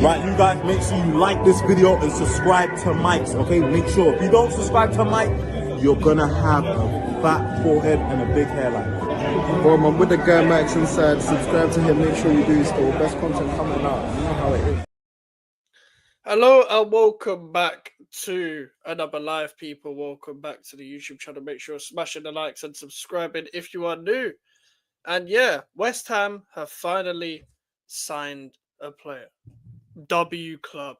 Right, you guys, make sure you like this video and subscribe to Mike's, okay? Make sure, if you don't subscribe to Mike, you're gonna have a fat forehead and a big hairline. Well, I'm with the guy Max inside. Subscribe to him, make sure you do still. Best content coming out. You know how it is. Hello and welcome back to another live, people. Welcome back to the YouTube channel. Make sure you're smashing the likes and subscribing if you are new. And yeah, West Ham have finally signed a player. W club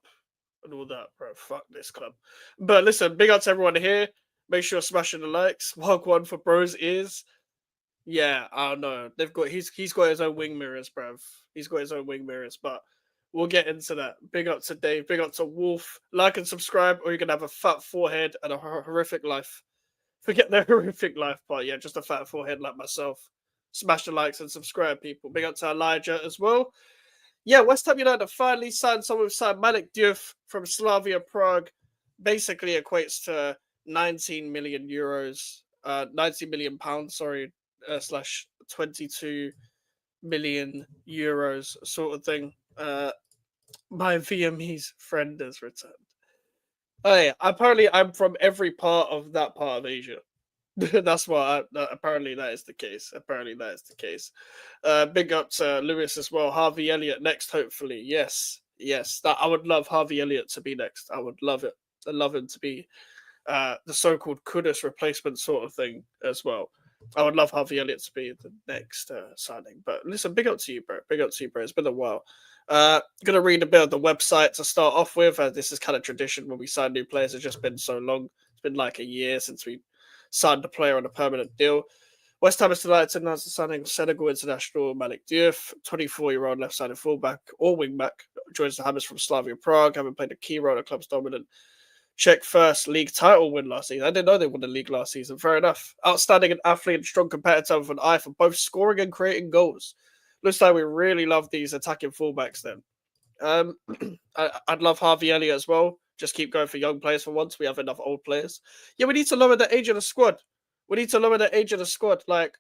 and all that, bro. Fuck this club. But listen, big up to everyone here. Make sure you're smashing the likes. Mark one for bros is. Yeah, I don't know. He's got his own wing mirrors, bruv. He's got his own wing mirrors, but we'll get into that. Big up to Dave, big up to Wolf. Like and subscribe, or you're gonna have a fat forehead and a horrific life. Forget the horrific life part, yeah, just a fat forehead like myself. Smash the likes and subscribe, people. Big up to Elijah as well. Yeah, West Ham United finally signed someone with Malick Diouf from Slavia Prague. Basically equates to 19 million euros, 90 million pounds, sorry, slash 22 million euros sort of thing. My Vietnamese friend has returned. Oh yeah, apparently I'm from every part of that part of Asia. That's why. Apparently that is the case. Apparently that is the case. Big up to Lewis as well. Harvey Elliott next, hopefully. Yes, yes. That I would love Harvey Elliott to be next. I would love it. I'd love him to be the so-called Kudus replacement sort of thing as well. I would love Harvey Elliott to be the next signing. But listen, big up to you, bro. Big up to you, bro. It's been a while. Gonna read a bit of the website to start off with. This is kind of tradition when we sign new players. It's just been so long. It's been like a year since we signed a player on a permanent deal. West Ham is delighted to announce the signing of Senegal international Malick Diouf, 24-year-old left-sided fullback or wingback, joins the Hammers from Slavia Prague, having played a key role in the club's dominant Czech first league title win last season. I didn't know they won the league last season. Fair enough. Outstanding athlete and strong competitor with an eye for both scoring and creating goals. Looks like we really love these attacking fullbacks then. I'd love Harvey Elliott as well. Just keep going for young players for once. We have enough old players. Yeah, we need to lower the age of the squad. We need to lower the age of the squad. Like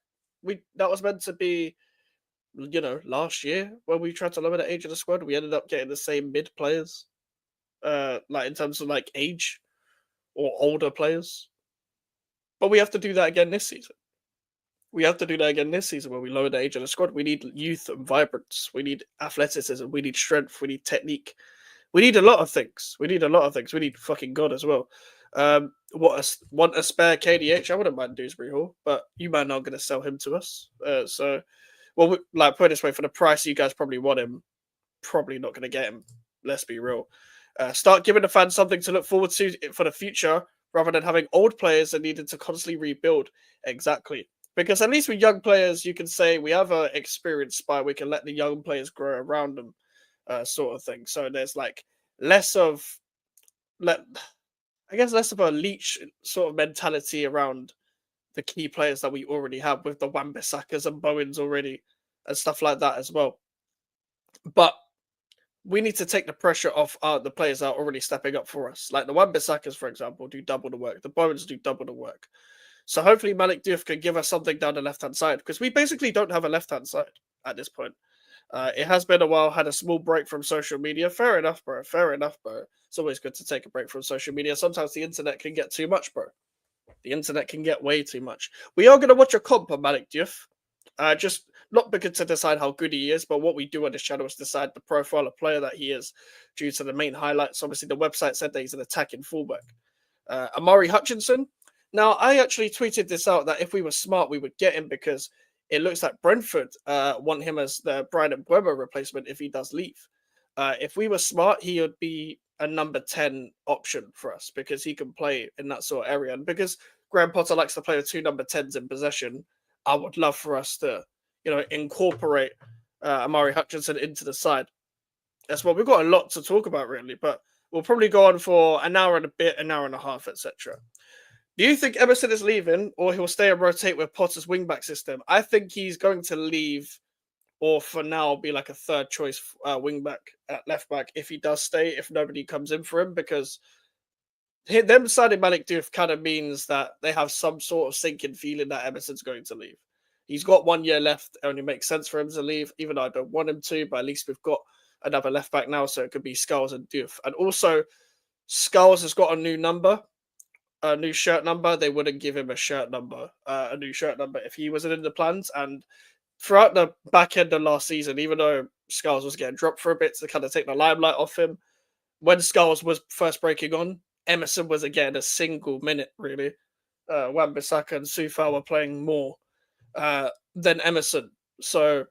that was meant to be, last year when we tried to lower the age of the squad. We ended up getting the same mid players, like in terms of like age or older players. But we have to do that again this season. We have to do that again this season when we lower the age of the squad. We need youth and vibrance. We need athleticism. We need strength. We need technique. We need a lot of things. We need fucking God as well. Want a spare KDH? I wouldn't mind Dewsbury Hall, but you man aren't going to sell him to us. Put it this way, for the price you guys probably want him, probably not going to get him. Let's be real. Start giving the fans something to look forward to for the future, rather than having old players that needed to constantly rebuild. Exactly. Because at least with young players, you can say we have an experienced spy. We can let the young players grow around them, sort of thing. So there's like less of a leech sort of mentality around the key players that we already have with the Wan-Bissakas and Bowens already and stuff like that as well. But we need to take the pressure off the players that are already stepping up for us. Like the Wan-Bissakas, for example, do double the work. The Bowens do double the work. So hopefully Malick Diouf can give us something down the left-hand side, because we basically don't have a left-hand side at this point. It has been a while, had a small break from social media. Fair enough, bro. Fair enough, bro. It's always good to take a break from social media. Sometimes the internet can get too much, bro. The internet can get way too much. We are going to watch a comp on Malick Diouf. Just not because to decide how good he is, but what we do on this channel is decide the profile of player that he is due to the main highlights. Obviously, the website said that he's an attacking fullback. Amari Hutchinson. Now, I actually tweeted this out that if we were smart, we would get him, because it looks like Brentford want him as the Brian Mbeumo replacement if he does leave. If we were smart, he would be a number 10 option for us, because he can play in that sort of area. And because Graham Potter likes to play with two number 10s in possession, I would love for us to, incorporate Amari Hutchinson into the side. That's what we've got a lot to talk about, really, but we'll probably go on for an hour and a bit, an hour and a half, etc. Do you think Emerson is leaving, or he'll stay and rotate with Potter's wingback system? I think he's going to leave, or for now be like a third choice wingback at left back if he does stay, if nobody comes in for him, because them signing Malick Diouf kind of means that they have some sort of sinking feeling that Emerson's going to leave. He's got 1 year left. It only makes sense for him to leave, even though I don't want him to, but at least we've got another left back now, so it could be Skulls and Diouf. And also, Skulls has got a new number, a new shirt number. They wouldn't give him a new shirt number if he wasn't in the plans. And throughout the back end of last season, even though Skulls was getting dropped for a bit to kind of take the limelight off him, when Skulls was first breaking on, Emerson wasn't getting a single minute, really. Wan-Bissaka and Sufal were playing more than Emerson. So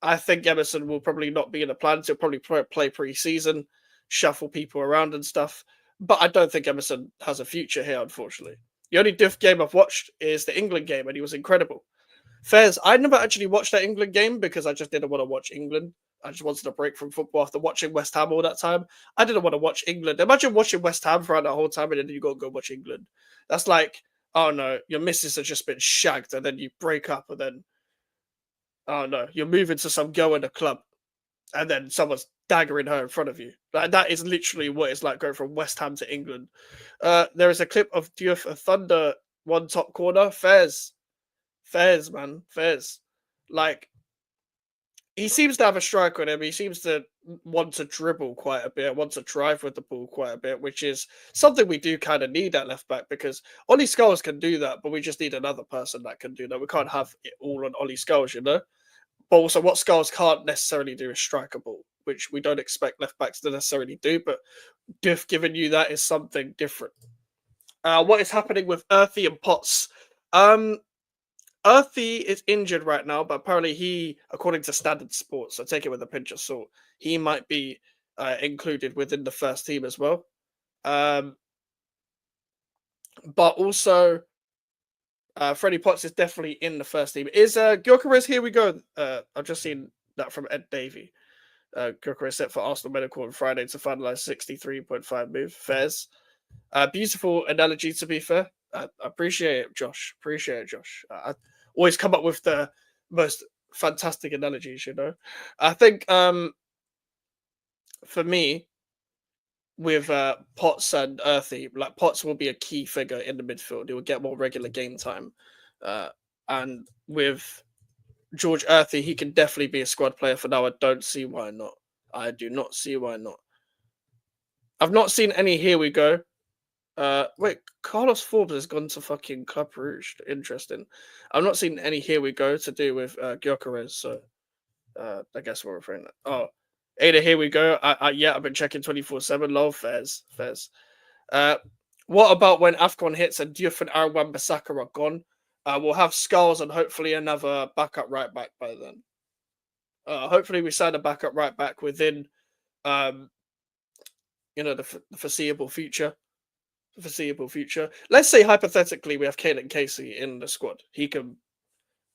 I think Emerson will probably not be in the plans. He'll probably play pre-season, shuffle people around and stuff. But I don't think Emerson has a future here, unfortunately. The only diff game I've watched is the England game, and he was incredible. Fairs, I never actually watched that England game because I just didn't want to watch England. I just wanted a break from football after watching West Ham all that time. I didn't want to watch England. Imagine watching West Ham throughout that whole time and then you got to go watch England. That's like, oh no, your missus has just been shagged and then you break up and then, oh no, you're moving to some girl in a club and then someone's daggering her in front of you. Like, that is literally what it's like going from West Ham to England. There is a clip of Diouf, a Thunder one top corner. Fairs, man. Like, he seems to have a strike on him. He seems to want to dribble quite a bit, want to drive with the ball quite a bit, which is something we do kind of need at left back because Ollie Scholes can do that, but we just need another person that can do that. We can't have it all on Ollie Scholes, you know? But also what Scholes can't necessarily do is strike a ball, which we don't expect left backs to necessarily do, but Diff giving you that is something different. What is happening with Earthy and Potts? Earthy is injured right now, but apparently he, according to Standard Sports, so take it with a pinch of salt, he might be included within the first team as well. But also, Freddie Potts is definitely in the first team. Is Gyökeres, here we go. I've just seen that from Ed Davey. Gyökeres set for Arsenal Medical on Friday to finalise 63.5 move. Fairs. Beautiful analogy, to be fair. I appreciate it, Josh. I always come up with the most fantastic analogies, you know. I think for me, with Potts and Earthy, like Potts will be a key figure in the midfield. He will get more regular game time. And with George Earthy, he can definitely be a squad player for now. I don't see why not. I do not see why not. I've not seen any here we go. Wait, Carlos Forbes has gone to fucking Club Rouge. Interesting. I've not seen any here we go to do with Gyökeres, so I guess we're referring to. Oh, Ada, here we go. Yeah, I've been checking 24/7. Lol, fairs. What about when AFCON hits and Diouf and Aaron Wan-Bissaka are gone? We'll have Skulls and hopefully another backup right back by then. Hopefully we sign a backup right back within, the foreseeable future. Let's say hypothetically we have Caelan Casey in the squad. He can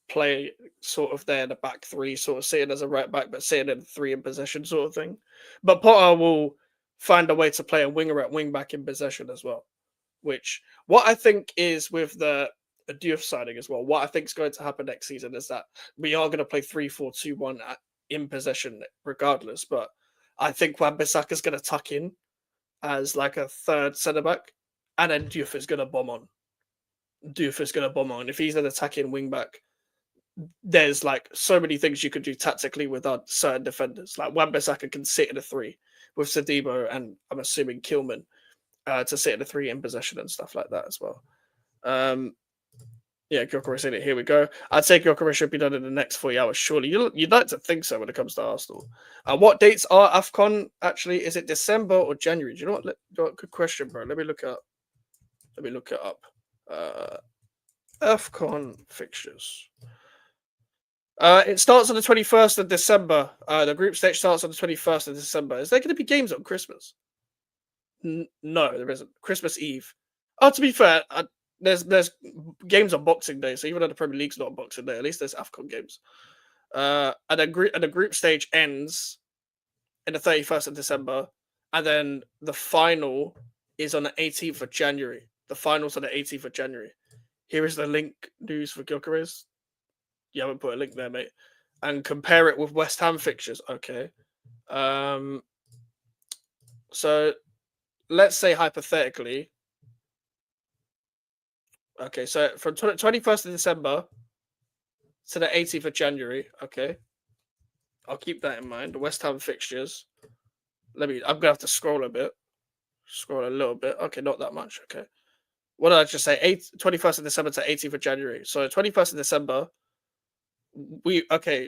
play sort of there in the back three, sort of sitting as a right back, but sitting in three in possession sort of thing. But Potter will find a way to play a winger at wing back in possession as well. Which, what I think is with the Diouf signing as well, what I think is going to happen next season is that we are going to play 3-4-2-1 in possession regardless. But I think Wan-Bissaka is going to tuck in as like a third centre back, and then Diouf is going to bomb on. If he's an attacking wing back, there's like so many things you could do tactically with our certain defenders. Like Wan-Bissaka can sit in a three with Sadibo and I'm assuming Kilman to sit in a three in possession and stuff like that as well. Yeah, Gyökeres in it. Here we go. I'd say Gyökeres should be done in the next 40 hours, surely. You'd like to think so when it comes to Arsenal. What dates are AFCON actually? Is it December or January? Do you know what? Good question, bro. Let me look it up. AFCON fixtures. It starts on the 21st of December. The group stage starts on the 21st of December. Is there going to be games on Christmas? No, there isn't. Christmas Eve. Oh, to be fair, there's games on Boxing Day, so even though the Premier League's not on Boxing Day, at least there's AFCON games. And the group stage ends in the 31st of December, and then the final is on the 18th of January. The finals on the 18th of January. Here is the link news for Gyökeres. You haven't put a link there, mate. And compare it with West Ham fixtures. Okay. So let's say hypothetically. Okay, so from 21st of December to the 18th of January. Okay. I'll keep that in mind. The West Ham fixtures. I'm gonna have to scroll a bit. Scroll a little bit. Okay, not that much. Okay. What did I just say? 21st of December to 18th of January. So 21st of December,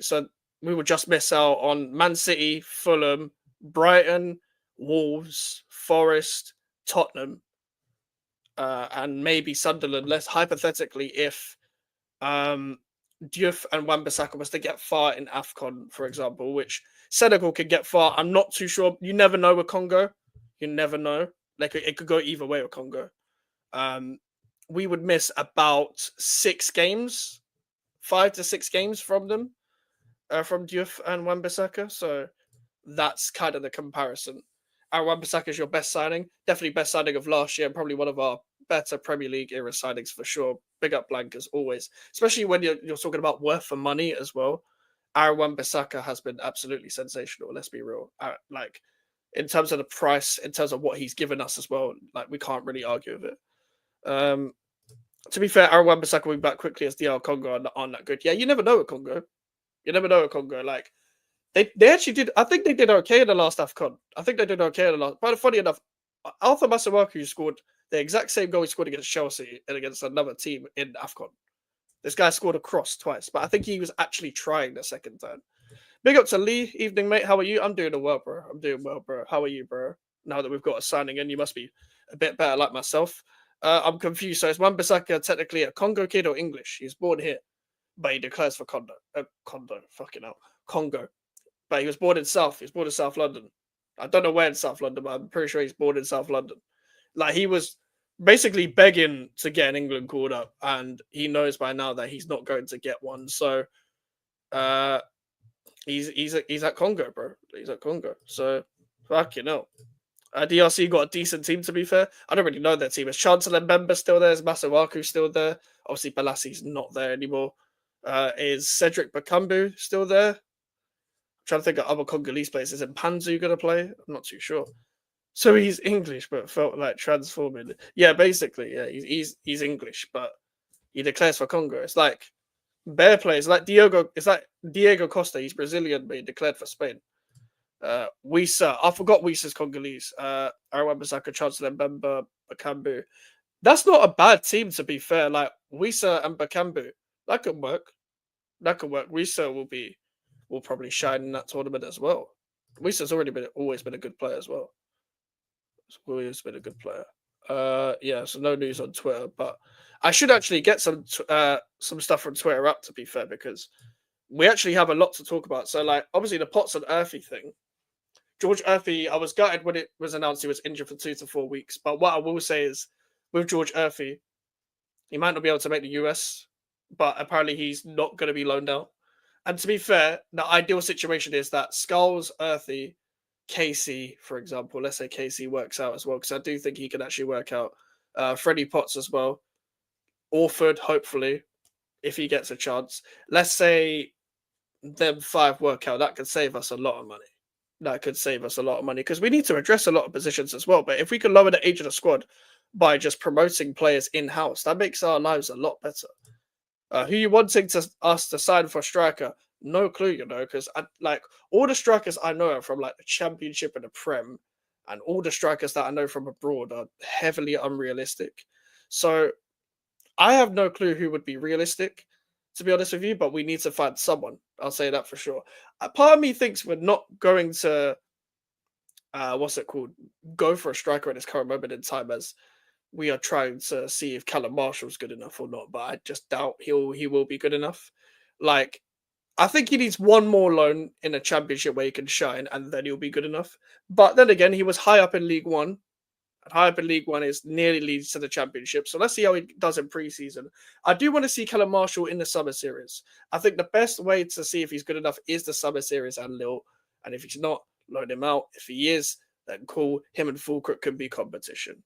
so we would just miss out on Man City, Fulham, Brighton, Wolves, Forest, Tottenham, and maybe Sunderland. Less hypothetically, if Diouf and Wan-Bissaka was to get far in AFCON, for example, which Senegal could get far. I'm not too sure. You never know with Congo. You never know. Like it could go either way with Congo. We would miss about 6 games, 5 to 6 games from them, from Diouf and Wan-Bissaka. So that's kind of the comparison. And Wan-Bissaka is your best signing, definitely best signing of last year, and probably one of our better Premier League era signings for sure. Big up Blank as always, especially when you're talking about worth for money as well. Aaron Wan-Bissaka has been absolutely sensational. Let's be real. Like in terms of the price, in terms of what he's given us as well, like we can't really argue with it. To be fair, Aaron Wan-Bissaka will be back quickly as DR Congo aren't that good. Yeah, you never know with Congo. You never know with Congo. Like they actually did. I think they did okay in the last AFCON. I think they did okay in the last. But funny enough, Arthur Masuaku scored the exact same goal he scored against Chelsea and against another team in AFCON. This guy scored a cross twice, but I think he was actually trying the second time. Big up to Lee. Evening, mate. How are you? I'm doing well, bro. I'm doing well, bro. How are you, bro? Now that we've got a signing in, you must be a bit better like myself. I'm confused. So is Wan-Bissaka technically a Congo kid or English? He's born here, but he declares for Congo. But he was born in South. He was born in South London. I don't know where in South London, but I'm pretty sure he's born in South London. Like he was basically begging to get an England called up, and he knows by now that he's not going to get one. So, he's at Congo, bro. He's at Congo. So, fucking hell. DRC got a decent team, to be fair. I don't really know their team. Is Chancellor Mbemba still there? Is Masawaku still there? Obviously, Balassi's not there anymore. Is Cedric Bakambu still there? I'm trying to think of other Congolese players. Is it Panzu going to play? I'm not too sure. So he's English, but felt like transforming. Yeah, basically, yeah, he's English, but he declares for Congo. It's like Bear plays like Diego. It's like Diego Costa. He's Brazilian, but he declared for Spain. Wisa, I forgot Wisa's Congolese. Aaron Wan-Bissaka, Chancellor Mbemba, Bakambu. That's not a bad team, to be fair. Like Wisa and Bakambu, that could work. That could work. Wisa will probably shine in that tournament as well. Wisa's always been a good player as well. He's always been a good player. Yeah. So no news on Twitter, but I should actually get some stuff from Twitter up, to be fair, because we actually have a lot to talk about. So like, obviously the Potts and Earthy thing. George Earthy, I was gutted when it was announced he was injured for 2 to 4 weeks. But what I will say is, with George Earthy, he might not be able to make the US, but apparently he's not going to be loaned out. And to be fair, the ideal situation is that Skulls, Earthy, Casey, for example, let's say Casey works out as well, because I do think he can actually work out. Freddie Potts as well. Orford, hopefully, if he gets a chance. Let's say them 5 work out. That could save us a lot of money. Because we need to address a lot of positions as well. But if we can lower the age of the squad by just promoting players in-house, that makes our lives a lot better. Who you wanting us to sign for striker? No clue, because all the strikers I know are from like the Championship and the Prem, and all the strikers that I know from abroad are heavily unrealistic. So I have no clue who would be realistic, to be honest with you, but we need to find someone. I'll say that for sure. Part of me thinks we're not going to, go for a striker at this current moment in time, as we are trying to see if Callum Marshall's good enough or not, but I just doubt he will be good enough. Like, I think he needs one more loan in a championship where he can shine, and then he'll be good enough. But then again, he was high up in League One. High up in League One is nearly leads to the championship. So let's see how he does in pre-season. I do want to see Callum Marshall in the summer series. I think the best way to see if he's good enough is the summer series and Lille. And if he's not, loan him out. If he is, then cool. Him and Fulcrook can be competition.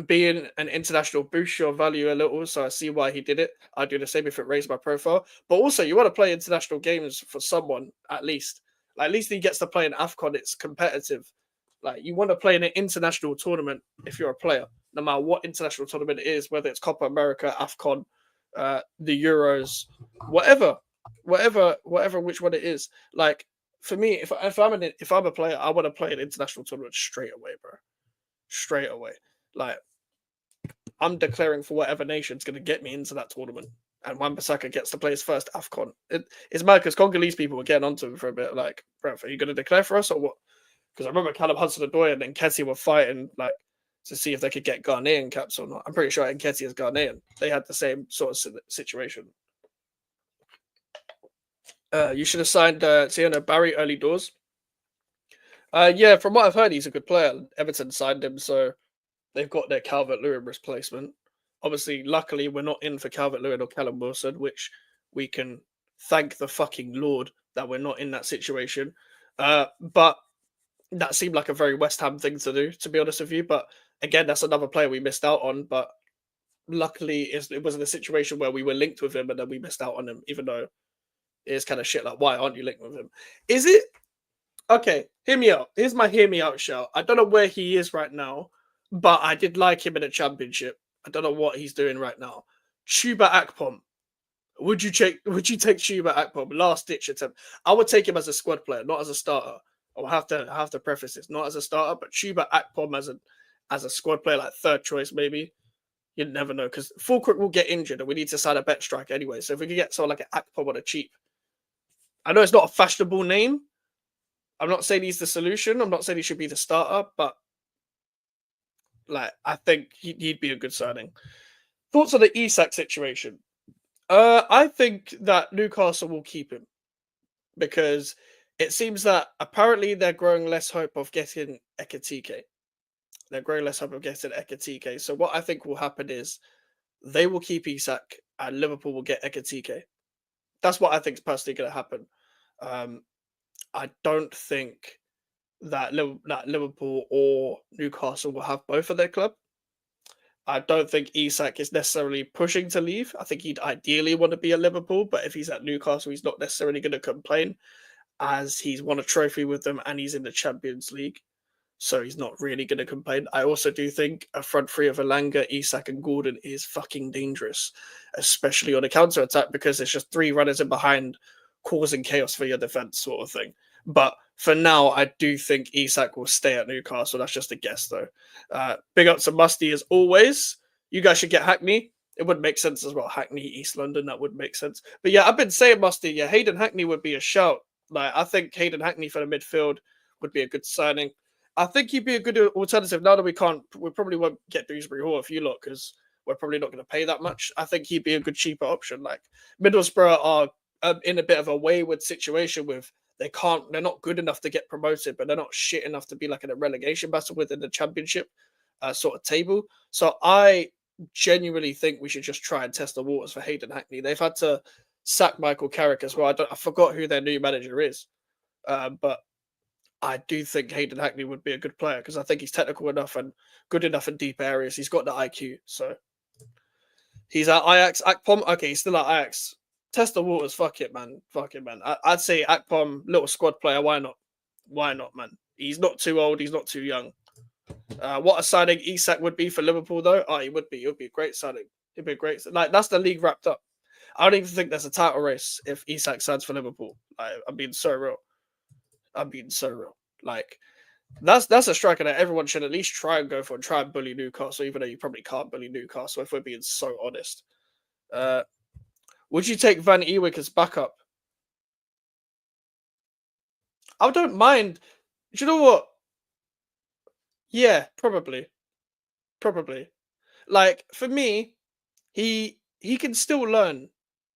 Being an international boosts your value a little, so I see why he did it. I'd do the same if it raised my profile. But also, you want to play international games for someone, at least. Like, at least he gets to play in AFCON. It's competitive. Like, you want to play in an international tournament if you're a player, no matter what international tournament it is, whether it's Copa America, AFCON, the Euros, whatever. which one it is. Like for me, if I'm a player, I want to play an international tournament straight away, bro. Straight away. Like I'm declaring for whatever nation's going to get me into that tournament. And Wan-Bissaka gets to play his first AFCON. It's mad because Congolese people were getting onto him for a bit. Like, bro, are you going to declare for us or what? Because I remember Callum Hudson-Odoi and Nketiah were fighting like to see if they could get Ghanaian caps or not. I'm pretty sure Nketiah is Ghanaian. They had the same sort of situation. You should have signed Tiana Barry early doors. Yeah, from what I've heard, he's a good player. Everton signed him, so they've got their Calvert-Lewin replacement. Obviously, luckily, we're not in for Calvert-Lewin or Callum Wilson, which we can thank the fucking Lord that we're not in that situation. But that seemed like a very West Ham thing to do, to be honest with you. But again, that's another player we missed out on. But luckily, it wasn't a situation where we were linked with him and then we missed out on him, even though it is kind of shit. Like, why aren't you linked with him? Is it? Okay, hear me out. Here's my hear me out shout. I don't know where he is right now, but I did like him in the championship. I don't know what he's doing right now. Chuba Akpom. Would you take Chuba Akpom? Last ditch attempt. I would take him as a squad player, not as a starter. I'll have to preface this, not as a starter, but Chuba Akpom as a squad player, like third choice maybe. You'd never know because Fulkrook will get injured and we need to sign a bet strike anyway. So if we could get someone like an Akpom on a cheap, I know it's not a fashionable name. I'm not saying he's the solution. I'm not saying he should be the starter, but like I think he'd be a good signing. Thoughts on the Isak situation? I think that Newcastle will keep him because it seems that apparently they're growing less hope of getting Ekitike. They're growing less hope of getting Ekitike. So what I think will happen is they will keep Isak and Liverpool will get Ekitike. That's what I think is personally going to happen. I don't think that Liverpool or Newcastle will have both of their club. I don't think Isak is necessarily pushing to leave. I think he'd ideally want to be at Liverpool, but if he's at Newcastle, he's not necessarily going to complain as he's won a trophy with them and he's in the Champions League. So he's not really going to complain. I also do think a front three of Elanga, Isak and Gordon is fucking dangerous, especially on a counter-attack because there's just three runners in behind causing chaos for your defence sort of thing. But for now, I do think Isak will stay at Newcastle. That's just a guess, though. Big up to Musty as always. You guys should get Hackney. It would make sense as well. Hackney, East London, that would make sense. But yeah, I've been saying Musty. Yeah, Hayden Hackney would be a shout. Like I think Hayden Hackney for the midfield would be a good signing. I think he'd be a good alternative. Now that we probably won't get Dewsbury Hall if you look because we're probably not going to pay that much. I think he'd be a good cheaper option. Like Middlesbrough are in a bit of a wayward situation with they're not good enough to get promoted, but they're not shit enough to be like in a relegation battle within the championship sort of table. So I genuinely think we should just try and test the waters for Hayden Hackney. They've had to sack Michael Carrick as well. I forgot who their new manager is, but I do think Hayden Hackney would be a good player because I think he's technical enough and good enough in deep areas. He's got the IQ, so he's at Ajax. Akpom, okay, he's still at Ajax. Test the waters. Fuck it, man. I'd say Akpom, little squad player. Why not? Why not, man? He's not too old. He's not too young. What a signing Isak would be for Liverpool, though. Oh, he would be. It would be a great signing. It'd be a great. Like that's the league wrapped up. I don't even think there's a title race if Isak signs for Liverpool. I'm being so real. Like that's a striker that everyone should at least try and go for and try and bully Newcastle, even though you probably can't bully Newcastle if we're being so honest. Would you take Van Ewijk as backup? I don't mind. Do you know what? Yeah, probably. Like for me, he can still learn.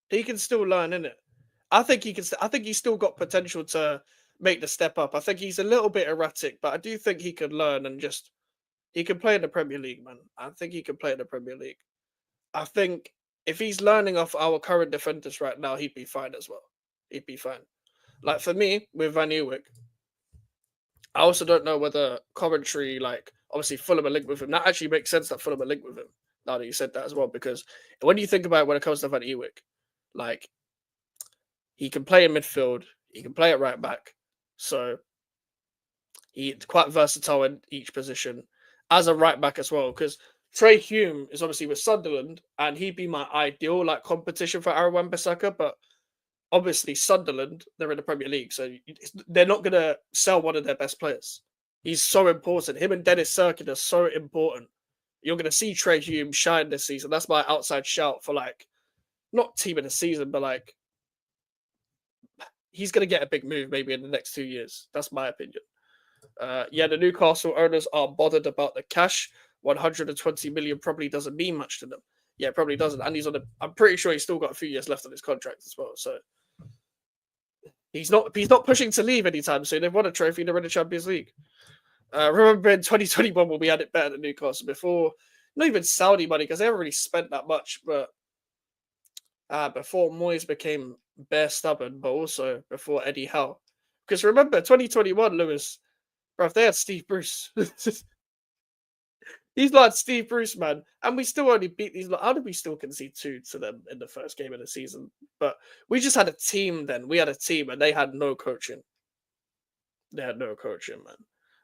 He can still learn, innit? I think he can. I think he's still got potential to make the step up. I think he's a little bit erratic, but I do think he could learn and just he can play in the Premier League, man. I think he can play in the Premier League. I think if he's learning off our current defenders right now, he'd be fine as well. He'd be fine. Like for me, with Van Ewijk, I also don't know whether Coventry, like obviously Fulham are linked with him. That actually makes sense that Fulham are linked with him. Now that you said that as well, because when you think about it, when it comes to Van Ewijk, like he can play in midfield, he can play at right back, so he's quite versatile in each position as a right back as well. Because Trey Hume is obviously with Sunderland, and he'd be my ideal like competition for Aaron Wan-Bissaka, but obviously Sunderland, they're in the Premier League, so they're not going to sell one of their best players. He's so important. Him and Dennis Serkin are so important. You're going to see Trey Hume shine this season. That's my outside shout for, like, not team of the season, but like he's going to get a big move maybe in the next 2 years. That's my opinion. Yeah, the Newcastle owners are bothered about the cash. 120 million probably doesn't mean much to them. Yeah, it probably doesn't. And I'm pretty sure he's still got a few years left on his contract as well. So he's not pushing to leave anytime soon. They've won a trophy, they're in the Champions League. Remember in 2021 when we had it better than Newcastle before, not even Saudi money, because they haven't really spent that much, but before Moyes became bare stubborn, but also before Eddie Howe. Because remember, 2021, Lewis, bro, if they had Steve Bruce. He's like Steve Bruce, man. And we still only beat these. How did we still concede 2 to them in the first game of the season? But we just had a team then. We had a team and they had no coaching. They had no coaching, man.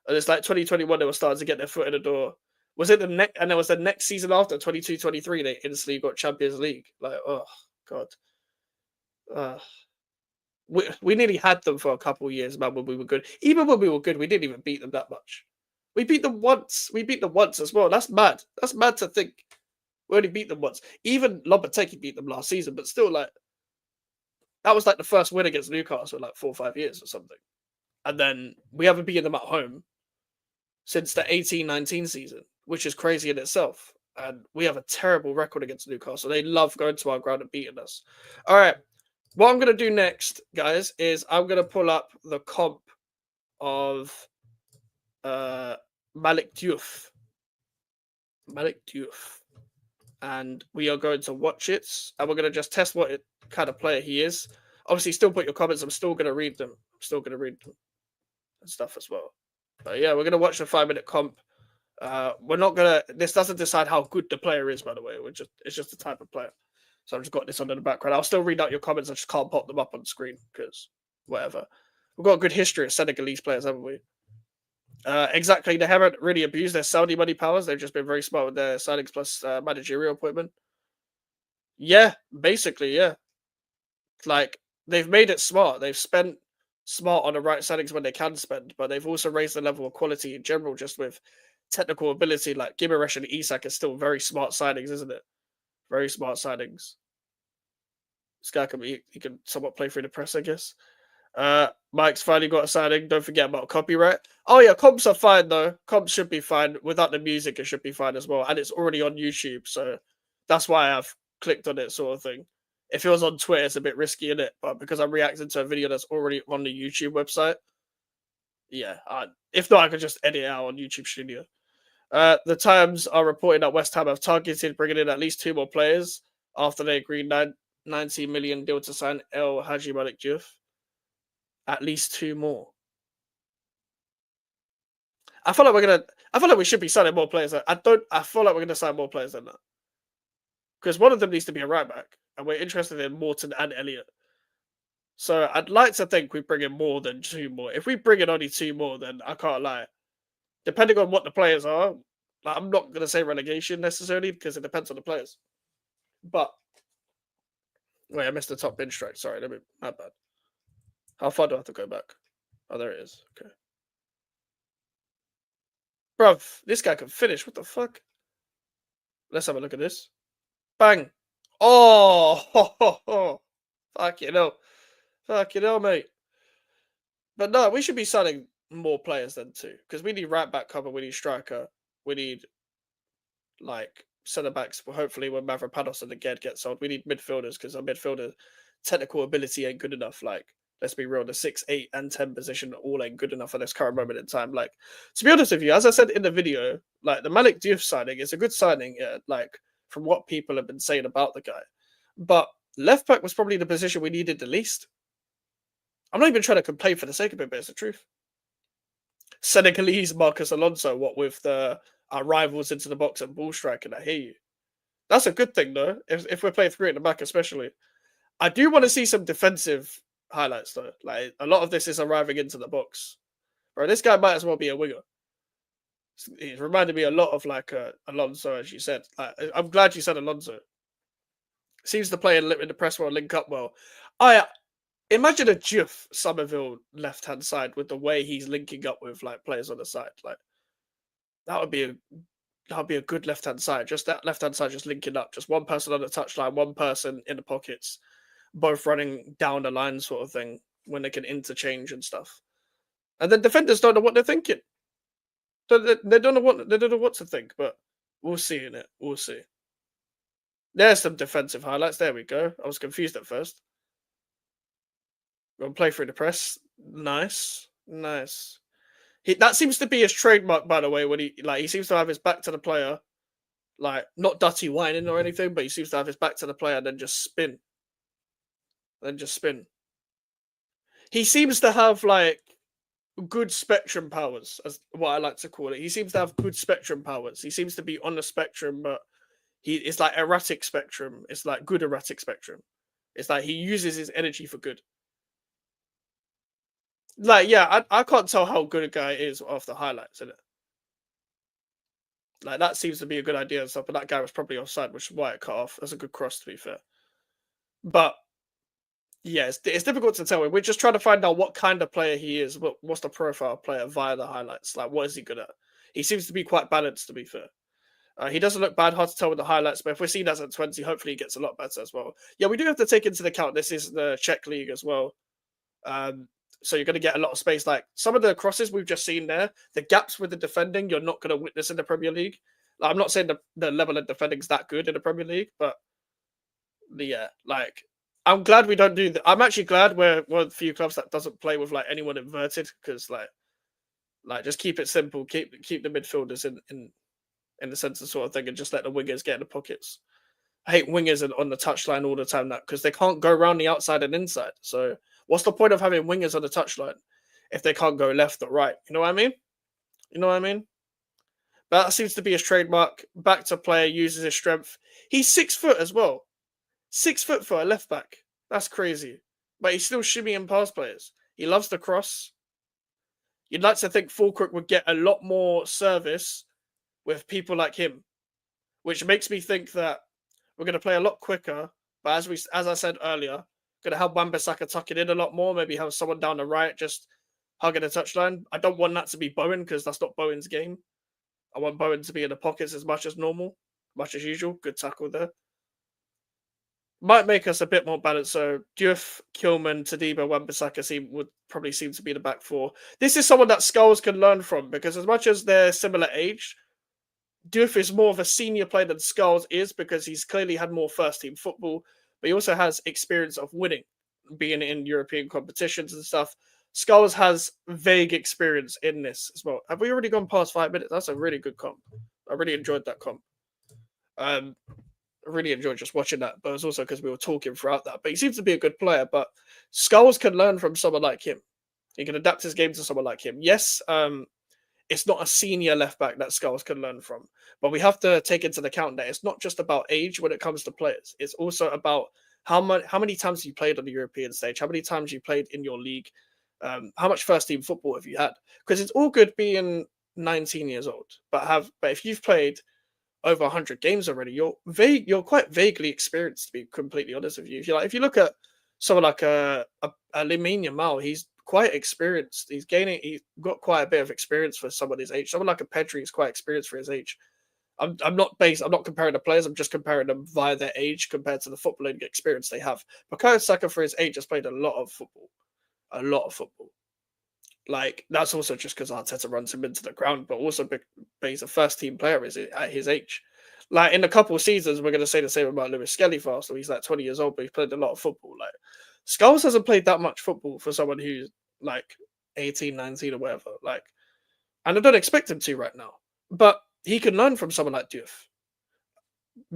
And it's like 2021, they were starting to get their foot in the door. Was it the next? And it was the next season after, 22-23, they instantly got Champions League. Like, oh, God. We nearly had them for a couple of years, man, when we were good. Even when we were good, we didn't even beat them that much. We beat them once. We beat them once as well. That's mad. That's mad to think. We only beat them once. Even Lopetegui beat them last season, but still, like, that was like the first win against Newcastle in like 4 or 5 years or something. And then we haven't beaten them at home since the 18-19 season, which is crazy in itself. And we have a terrible record against Newcastle. They love going to our ground and beating us. All right. What I'm going to do next, guys, is I'm going to pull up the comp of Malick Diouf. And we are going to watch it. And we're going to just test what kind of player he is. Obviously, still put your comments. I'm still going to read them. And stuff as well. But yeah, we're going to watch the 5-minute comp. We're not going to... This doesn't decide how good the player is, by the way. It's just the type of player. So I've just got this under the background. I'll still read out your comments. I just can't pop them up on the screen because whatever. We've got a good history of Senegalese players, haven't we? Exactly. They haven't really abused their Saudi money powers. They've just been very smart with their signings plus managerial appointment. Yeah, basically, yeah. Like, they've made it smart. They've spent smart on the right signings when they can spend, but they've also raised the level of quality in general just with technical ability. Like, Gimaresh and Isak are still very smart signings, isn't it? Very smart signings. This guy he can somewhat play through the press, I guess. Mike's finally got a signing. Don't forget about copyright. Oh yeah, comps are fine though. Comps should be fine. Without the music, it should be fine as well. And it's already on YouTube, so that's why I've clicked on it, sort of thing. If it was on Twitter, it's a bit risky, isn't it? But because I'm reacting to a video that's already on the YouTube website, yeah. If not, I could just edit it out on YouTube Studio. The Times are reporting that West Ham have targeted bringing in at least 2 more players after they agreed 90 million deal to sign El Hadji Malick Diouf. At least 2 more. I feel like we should be signing more players. I feel like we're going to sign more players than that. Because one of them needs to be a right back, and we're interested in Morton and Elliott. So I'd like to think we bring in more than 2 more. If we bring in only 2 more, then I can't lie. Depending on what the players are, like, I'm not going to say relegation necessarily because it depends on the players. But wait, I missed the top bin strike. Sorry, my bad. How far do I have to go back? Oh, there it is. Okay. Bruv, this guy can finish. What the fuck? Let's have a look at this. Bang. Oh, ho, ho, ho. Fuck you know, mate. But no, we should be signing more players than 2 because we need right back cover, we need striker, we need like centre backs. Hopefully, when Mavropanos and the Ged get sold, we need midfielders because our midfielder technical ability ain't good enough. Like, let's be real, the 6, 8, and 10 position all ain't good enough at this current moment in time. Like, to be honest with you, as I said in the video, like the Malick Diouf signing is a good signing, yeah, like from what people have been saying about the guy. But left back was probably the position we needed the least. I'm not even trying to complain for the sake of it, but it's the truth. Senegalese Marcus Alonso, what with our rivals into the box and ball striking, I hear you. That's a good thing, though, if we're playing 3 at the back, especially. I do want to see some defensive highlights, though. Like, a lot of this is arriving into the box. Bro, this guy might as well be a winger. He's reminded me a lot of, like, Alonso, as you said. Like, I'm glad you said Alonso. Seems to play in the press well, link up well. Imagine a Diouf Somerville left-hand side with the way he's linking up with like players on the side. Like that would be a good left-hand side. Just that left-hand side just linking up. Just one person on the touchline, one person in the pockets, both running down the line sort of thing when they can interchange and stuff. And then defenders don't know what they're thinking. They don't know what to think, but we'll see in it. We'll see. There's some defensive highlights. There we go. I was confused at first. Gonna play through the press. Nice. Nice. That seems to be his trademark, by the way, when he seems to have his back to the player, like not dirty whining or anything, but he seems to have his back to the player and then just spin. Then just spin. He seems to have like good spectrum powers, as what I like to call it. He seems to have good spectrum powers. He seems to be on the spectrum, but it's like erratic spectrum. It's like good erratic spectrum. It's like he uses his energy for good. Like, yeah, I can't tell how good a guy is off the highlights, isn't it? Like, that seems to be a good idea and stuff, but that guy was probably offside, which is why it cut off. That's a good cross, to be fair. But, yeah, it's difficult to tell. We're just trying to find out what kind of player he is. What's the profile of player via the highlights? Like, what is he good at? He seems to be quite balanced, to be fair. He doesn't look bad, hard to tell with the highlights, but if we're seeing as at 20, hopefully he gets a lot better as well. Yeah, we do have to take into account this is the Czech league as well. So you're going to get a lot of space. Like some of the crosses we've just seen there, the gaps with the defending, you're not going to witness in the Premier League. Like, I'm not saying the level of defending is that good in the Premier League, but yeah, like I'm glad we don't do that. I'm actually glad we're one of the few clubs that doesn't play with like anyone inverted because like just keep it simple, keep the midfielders in the centre sort of thing, and just let the wingers get in the pockets. I hate wingers on the touchline all the time because they can't go around the outside and inside. So what's the point of having wingers on the touchline if they can't go left or right? You know what I mean? You know what I mean? But that seems to be his trademark. Back to player, uses his strength. He's 6 foot as well. 6 foot for a left back. That's crazy. But he's still shimmying past players. He loves the cross. You'd like to think Fulkirk would get a lot more service with people like him, which makes me think that we're going to play a lot quicker. But as I said earlier, going to have Wan-Bissaka tuck it in a lot more. Maybe have someone down the right just hugging the touchline. I don't want that to be Bowen because that's not Bowen's game. I want Bowen to be in the pockets as much as normal, much as usual. Good tackle there. Might make us a bit more balanced. So Diouf, Kilman, Tadibo, Wan-Bissaka would probably seem to be the back four. This is someone that Skulls can learn from because as much as they're similar age, Diouf is more of a senior player than Skulls is because he's clearly had more first team football, but he also has experience of winning, being in European competitions and stuff. Skulls has vague experience in this as well. Have we already gone past 5 minutes? That's a really good comp. I really enjoyed that comp. I really enjoyed just watching that, but it's also because we were talking throughout that. But he seems to be a good player, but Skulls can learn from someone like him. He can adapt his game to someone like him. Yes, it's not a senior left back that Skulls can learn from, but we have to take into account that it's not just about age when it comes to players. It's also about how many times you played on the European stage, how many times you played in your league, how much first team football have you had? Because it's all good being 19 years old, but if you've played over 100 games already, you're quite vaguely experienced, to be completely honest with you. If you look at someone like a Lamine Yamal, he's quite experienced. He's got quite a bit of experience for someone his age. Someone like a Pedri is quite experienced for his age. I'm not comparing the players, I'm just comparing them via their age compared to the footballing experience they have. Bukayo Saka for his age has played a lot of football. A lot of football. Like, that's also just because Arteta runs him into the ground, but also but he's a first team player at his age. Like, in a couple of seasons, we're going to say the same about Lewis Skelly for us. So he's like 20 years old, but he's played a lot of football. Like, Skulls hasn't played that much football for someone who's like 18, 19 or whatever. Like, and I don't expect him to right now. But he can learn from someone like Diouf.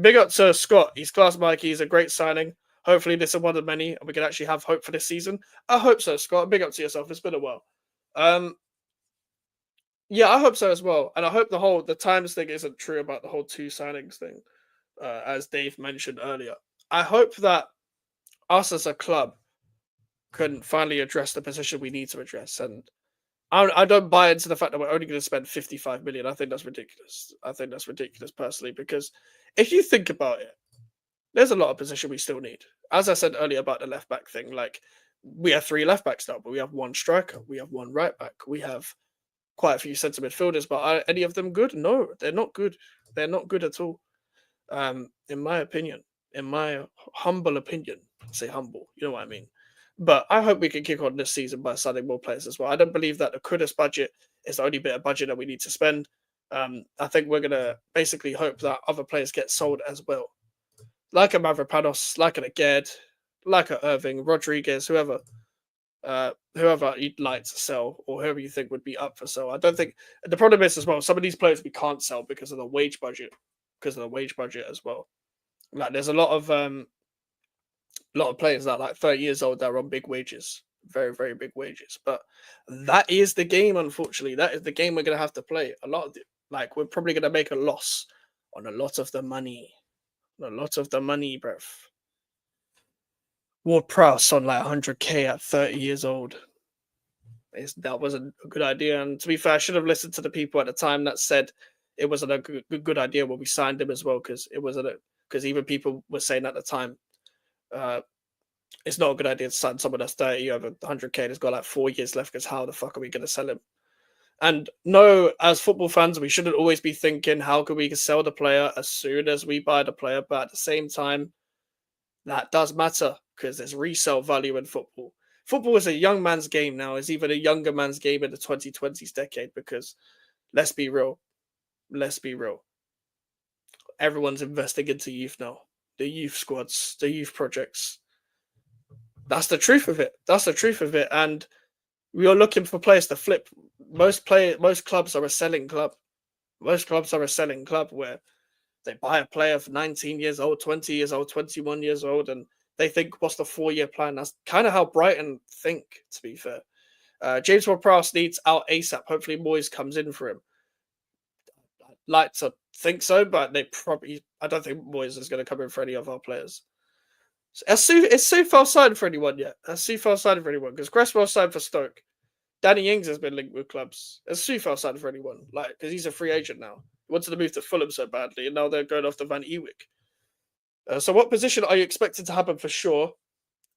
Big up to Scott. He's class Mike. He's a great signing. Hopefully this is one of many, and we can actually have hope for this season. I hope so, Scott. Big up to yourself. It's been a while. Yeah, I hope so as well. And I hope the times thing isn't true about the whole 2 signings thing, as Dave mentioned earlier. I hope that us as a club can finally address the position we need to address. And I don't buy into the fact that we're only going to spend 55 million. I think that's ridiculous. I think that's ridiculous personally, because if you think about it, there's a lot of position we still need. As I said earlier about the left back thing, like we have 3 left backs now, but we have 1 striker, we have 1 right back, we have quite a few centre midfielders. But are any of them good? No, they're not good. They're not good at all. In my opinion, in my humble opinion, say humble, you know what I mean. But I hope we can kick on this season by signing more players as well. I don't believe that the Kudus budget is the only bit of budget that we need to spend. I think we're gonna basically hope that other players get sold as well, like a Mavropanos, like an Aged, like a Irving, Rodriguez, whoever you'd like to sell or whoever you think would be up for sale. I don't think the problem is as well. Some of these players we can't sell because of the wage budget, as well. Like there's a lot of players that are like 30 years old that are on big wages, very very big wages. But that is the game. Unfortunately, that is the game we're gonna have to play. Like we're probably gonna make a loss on a lot of the money, bruv. Ward Prowse on like 100k at 30 years old. That wasn't a good idea. And to be fair, I should have listened to the people at the time that said it wasn't a good idea when we signed him as well, because it wasn't because even people were saying at the time, it's not a good idea to sign someone that's 30 over 100k and has got like 4 years left, because how the fuck are we going to sell him? And no, as football fans, we shouldn't always be thinking, how can we sell the player as soon as we buy the player? But at the same time, that does matter, because there's resale value in football. Football is a young man's game now. It's even a younger man's game in the 2020s decade, because let's be real. Everyone's investing into youth now. The youth squads, the youth projects. That's the truth of it. And we are looking for players to flip. Most clubs are a selling club. Where they buy a player for 19 years old, 20 years old, 21 years old, and they think, what's the 4-year plan? That's kind of how Brighton think, to be fair. James Ward-Prowse needs out ASAP. Hopefully Moyes comes in for him. I'd like to think so, but I don't think Moyes is going to come in for any of our players. Is Soufal signed for anyone yet? Because Cresswell signed for Stoke. Danny Ings has been linked with clubs. Has Soufal signed for anyone? Like, because he's a free agent now. He wanted to move to Fulham so badly, and now they're going off to Van Ewijk. So what position are you expected to happen for sure?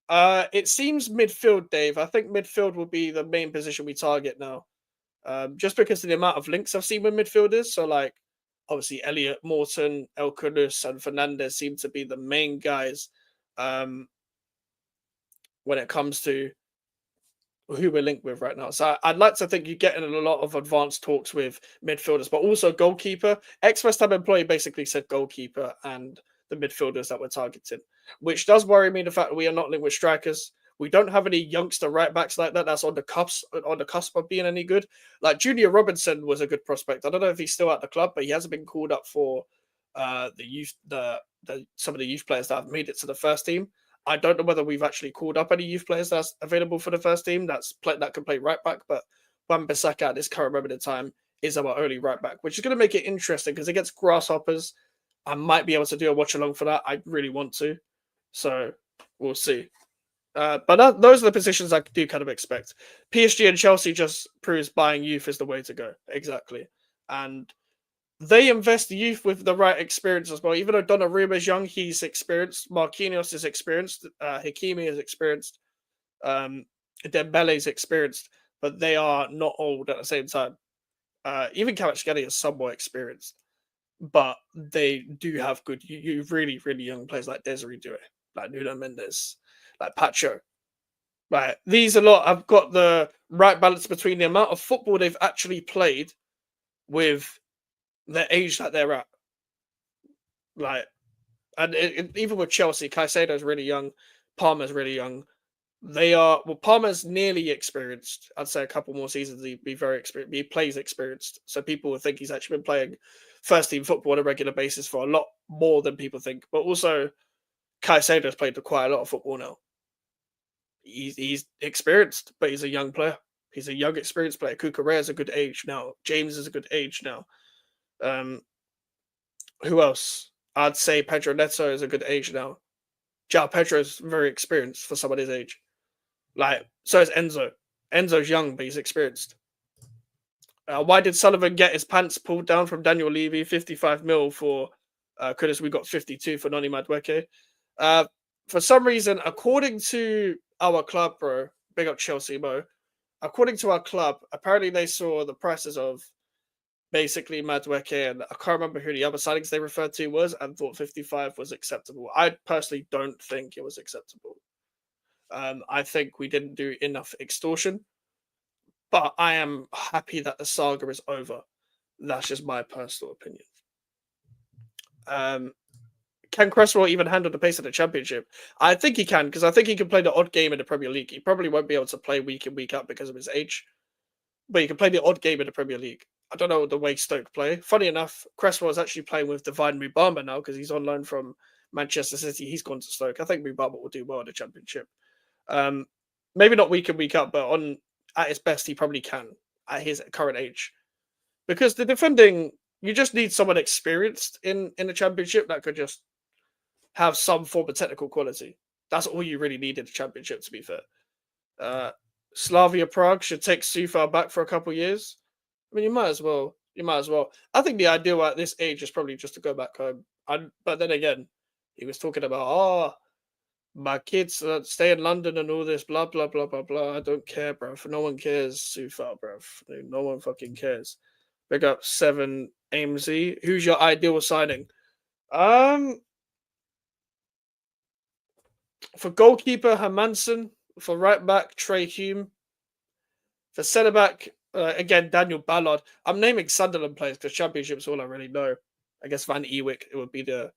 It seems midfield, Dave. I think midfield will be the main position we target now. Just because of the amount of links I've seen with midfielders. So, like, obviously, Elliot, Morton, El Kudus, and Fernandez seem to be the main guys when it comes to who we're linked with right now. So I'd like to think you get in a lot of advanced talks with midfielders, but also goalkeeper. Ex-West Ham employee basically said goalkeeper and the midfielders that we're targeting, which does worry me, the fact that we are not linked with strikers. We don't have any youngster right backs like that that's on the cusp of being any good. Like Junior Robinson was a good prospect. I don't know if he's still at the club, but he hasn't been called up for the youth, some of the youth players that have made it to the first team. I don't know whether we've actually called up any youth players that's available for the first team that can play right back, but Wan-Bissaka at this current moment in time is our only right back, which is going to make it interesting, because against Grasshoppers, I might be able to do a watch along for that. I really want to, so we'll see. But those are the positions I do kind of expect. PSG and Chelsea just proves buying youth is the way to go. Exactly. And they invest youth with the right experience as well. Even though Donnarumma is young, he's experienced. Marquinhos is experienced. Hakimi is experienced. Dembele is experienced. But they are not old at the same time. Even Kvaratskhelia is somewhat experienced. But they do have good, really, really young players like Desiree Doué, like Nuno Mendes, like Pacho. Right, these a lot. I've got the right balance between the amount of football they've actually played with the age that they're at. Like, and even with Chelsea, Caicedo's really young, Palmer's really young. Palmer's nearly experienced. I'd say a couple more seasons, he'd be very experienced. He plays experienced, so people would think he's actually been playing first team football on a regular basis for a lot more than people think. But also, Caicedo's played quite a lot of football now. He's experienced, but he's a young player. He's a young, experienced player. Cucurella's a good age now. James is a good age now. Who else? I'd say Pedro Neto is a good age now. João Pedro is very experienced for someone his age. Like, so is Enzo. Enzo's young, but he's experienced. Why did Sullivan get his pants pulled down from Daniel Levy? 55 mil for Kudus. We got 52 for Noni Madueke. for some reason, according to our club, bro, big up Chelsea, Mo. According to our club, apparently they saw the prices of basically Madueke, and I can't remember who the other signings they referred to was, and thought 55 was acceptable. I personally don't think it was acceptable. I think we didn't do enough extortion, but I am happy that the saga is over. That's just my personal opinion. Can Cresswell even handle the pace of the Championship? I think he can, because I think he can play the odd game in the Premier League. He probably won't be able to play week in, week out because of his age, but he can play the odd game in the Premier League. I don't know the way Stoke play. Funny enough, Cresswell is actually playing with Divine Mubama now because he's on loan from Manchester City. He's gone to Stoke. I think Mubama will do well in the Championship. Maybe not week in, week out, but at his best, he probably can at his current age. Because the defending, you just need someone experienced in the Championship that could just have some form of technical quality. That's all you really need in the Championship, to be fair. Slavia Prague should take Sufal back for a couple of years. I mean, you might as well. I think the ideal at this age is probably just to go back home. But then again, he was talking about, my kids stay in London and all this, blah, blah, blah, blah, blah. I don't care, bro. No one cares, Sufal, bro. No one fucking cares. Big up 7 AMZ. Who's your ideal signing? For goalkeeper, Hermansen. For right back, Trey Hume. For centre back, again, Daniel Ballard. I'm naming Sunderland players because Championship's all I really know. I guess Van Ewijk, it would be the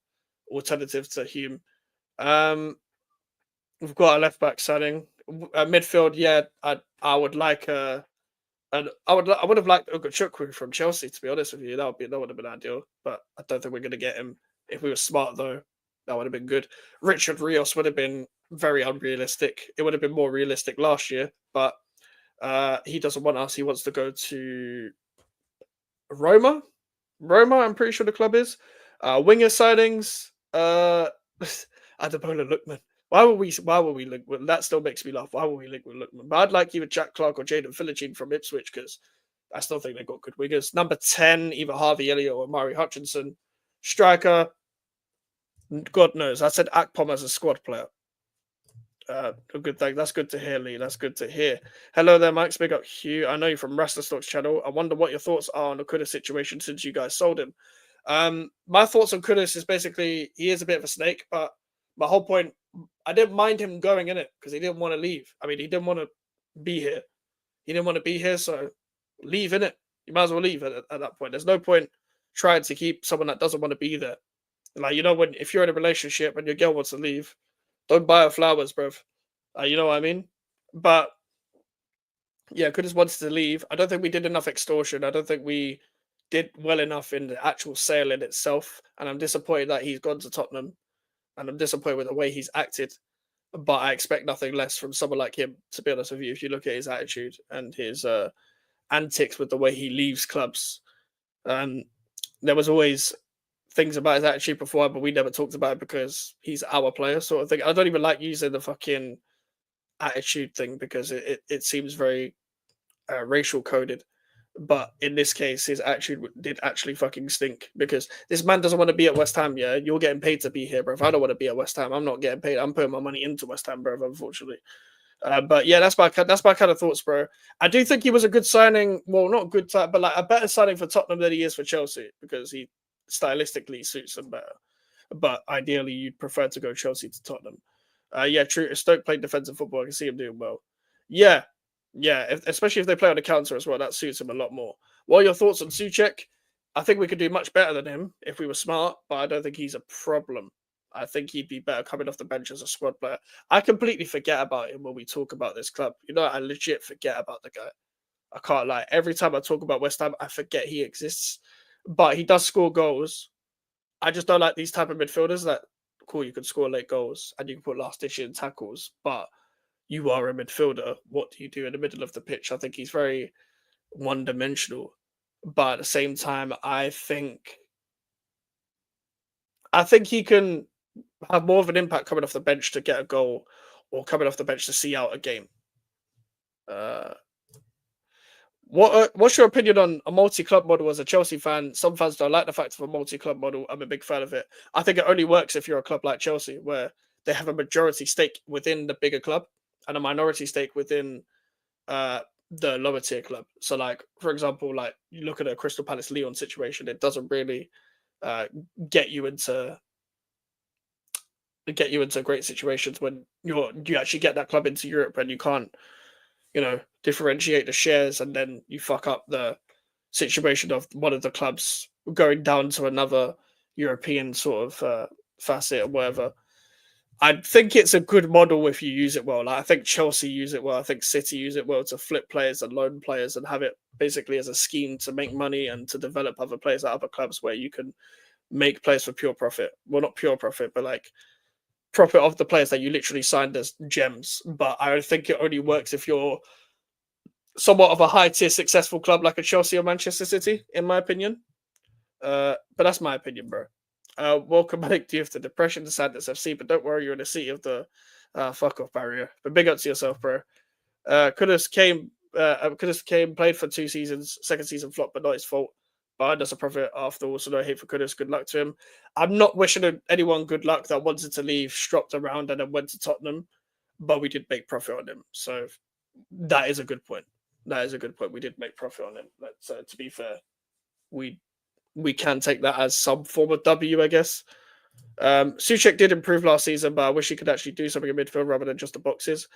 alternative to Hume. We've got a left back signing. Midfield, yeah, I would like I would have liked Ogachukwu from Chelsea, to be honest with you. That would have been ideal, but I don't think we're going to get him. If we were smart, though, that would have been good. Richard Rios would have been very unrealistic. It would have been more realistic last year, but he doesn't want us. He wants to go to Roma. I'm pretty sure the club is. Winger signings. Ademola Lookman. Why would we link with that? Still makes me laugh. Why would we link with Lookman? But I'd like either Jack Clark or Jaden Philogene from Ipswich because I still think they've got good wingers. Number 10, either Harvey Elliott or Murray Hutchinson. Striker, God knows. I said Akpom as a squad player. A good thing. That's good to hear, Lee. That's good to hear. Hello there, Mike. Big up Hugh. I know you're from Rasta Stocks channel. I wonder what your thoughts are on the Kudus situation since you guys sold him. My thoughts on Kudus is basically he is a bit of a snake, but my whole point, I didn't mind him going in it because he didn't want to leave. I mean, he didn't want to be here. He didn't want to be here, so leave in it. You might as well leave at that point. There's no point trying to keep someone that doesn't want to be there. Like, if you're in a relationship and your girl wants to leave, don't buy her flowers, bruv. You know what I mean? But yeah, Kudus wanted to leave. I don't think we did enough extortion. I don't think we did well enough in the actual sale in itself. And I'm disappointed that he's gone to Tottenham. And I'm disappointed with the way he's acted. But I expect nothing less from someone like him, to be honest with you, if you look at his attitude and his antics with the way he leaves clubs. There was always things about his attitude before, but we never talked about it because he's our player sort of thing. I don't even like using the fucking attitude thing because it seems very racial coded. But in this case, his attitude did actually fucking stink because this man doesn't want to be at West Ham. Yeah, you're getting paid to be here, bro. If I don't want to be at West Ham, I'm not getting paid. I'm putting my money into West Ham, bro. Unfortunately, but yeah, that's my kind of thoughts, bro. I do think he was a good signing. Well, not a good time, but like a better signing for Tottenham than he is for Chelsea because he stylistically suits them better. But ideally, you'd prefer to go Chelsea to Tottenham. Yeah, true. Stoke played defensive football. I can see him doing well. Yeah. Especially if they play on the counter as well, that suits him a lot more. What are your thoughts on Souček? I think we could do much better than him if we were smart, but I don't think he's a problem. I think he'd be better coming off the bench as a squad player. I completely forget about him when we talk about this club. I legit forget about the guy. I can't lie. Every time I talk about West Ham, I forget he exists. But he does score goals. I just don't like these type of midfielders that, cool, you can score late goals and you can put last ditch in tackles, but you are a midfielder. What do you do in the middle of the pitch? I think he's very one-dimensional. But at the same time, I think he can have more of an impact coming off the bench to get a goal or coming off the bench to see out a game. What's your opinion on a multi-club model as a Chelsea fan? Some fans don't like the fact of a multi-club model. I'm a big fan of it. I think it only works if you're a club like Chelsea, where they have a majority stake within the bigger club and a minority stake within the lower tier club. So, like for example, like you look at a Crystal Palace Leon situation, it doesn't really uh, get you into great situations when you actually get that club into Europe and you can't differentiate the shares, and then you fuck up the situation of one of the clubs going down to another European sort of facet or whatever. I think it's a good model if you use it well. Like I think Chelsea use it well. I think City use it well to flip players and loan players and have it basically as a scheme to make money and to develop other players at other clubs where you can make players for pure profit. Well, not pure profit, but like profit of the players that you literally signed as gems. But I think it only works if you're somewhat of a high tier successful club like a Chelsea or Manchester City, in my opinion. But that's my opinion, bro. Welcome Malick Diouf to Depression to Sadness FC, but don't worry, you're in the seat of the fuck off barrier. But big up to yourself, bro. Kudus came, played for 2 seasons, second season flop, but not his fault. But that's a profit after all, so no hate for Kudus. Good luck to him. I'm not wishing anyone good luck that wanted to leave, stropped around, and then went to Tottenham, but we did make profit on him. So that is a good point. That is a good point. We did make profit on him. But to be fair, we can take that as some form of W, I guess. Souček did improve last season, but I wish he could actually do something in midfield rather than just the boxes.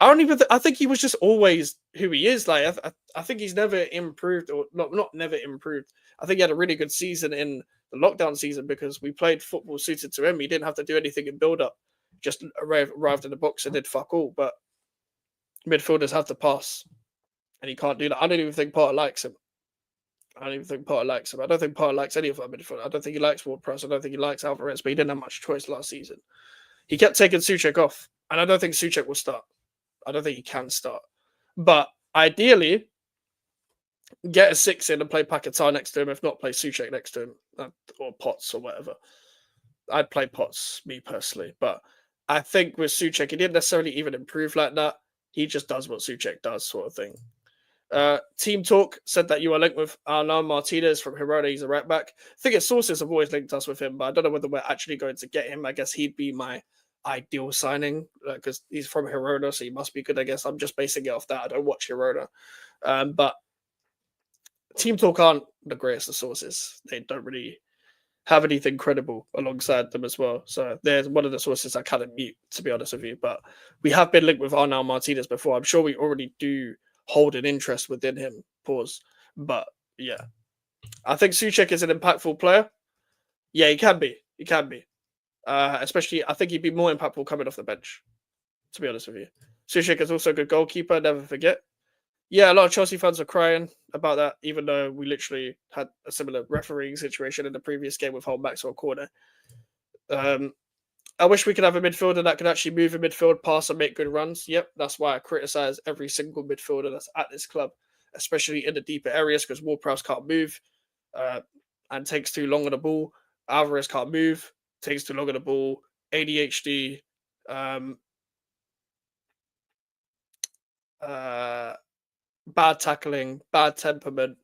I think he was just always who he is. Like I think he's never improved, or not never improved. I think he had a really good season in the lockdown season because we played football suited to him. He didn't have to do anything in build up, just arrived in the box and did fuck all. But midfielders have to pass, and he can't do that. I don't even think Potter likes him. I don't think Potter likes any of our midfielders. I don't think he likes Ward-Prowse. I don't think he likes Alvarez, but he didn't have much choice last season. He kept taking Souček off, and I don't think Souček will start. I don't think he can start. But ideally, get a 6 in and play Paquetá next to him. If not, play Souček next to him, or Potts or whatever. I'd play Potts, me personally. But I think with Souček, he didn't necessarily even improve like that. He just does what Souček does, sort of thing. Team Talk said that you are linked with Arnaud Martinez from Girona. He's a right back. I think his sources have always linked us with him, but I don't know whether we're actually going to get him. I guess he'd be my ideal signing because he's from Girona, so he must be good. I guess I'm just basing it off that. I don't watch Girona, but Team Talk aren't the greatest of sources. They don't really have anything credible alongside them as well. So there's one of the sources I kind of mute, to be honest with you. But we have been linked with Arnaud Martinez before. I'm sure we already do hold an interest within him. Pause. But yeah, I think Souček is an impactful player. Yeah, he can be. He can be. Especially, I think he'd be more impactful coming off the bench, to be honest with you. Souček is also a good goalkeeper, never forget. Yeah, a lot of Chelsea fans are crying about that, even though we literally had a similar refereeing situation in the previous game with Hull Maxwell corner. I wish we could have a midfielder that could actually move in midfield, pass, and make good runs. Yep, that's why I criticize every single midfielder that's at this club, especially in the deeper areas, because Ward-Prowse can't move and takes too long on the ball. Alvarez can't move, takes too long on the ball. ADHD, bad tackling, bad temperament.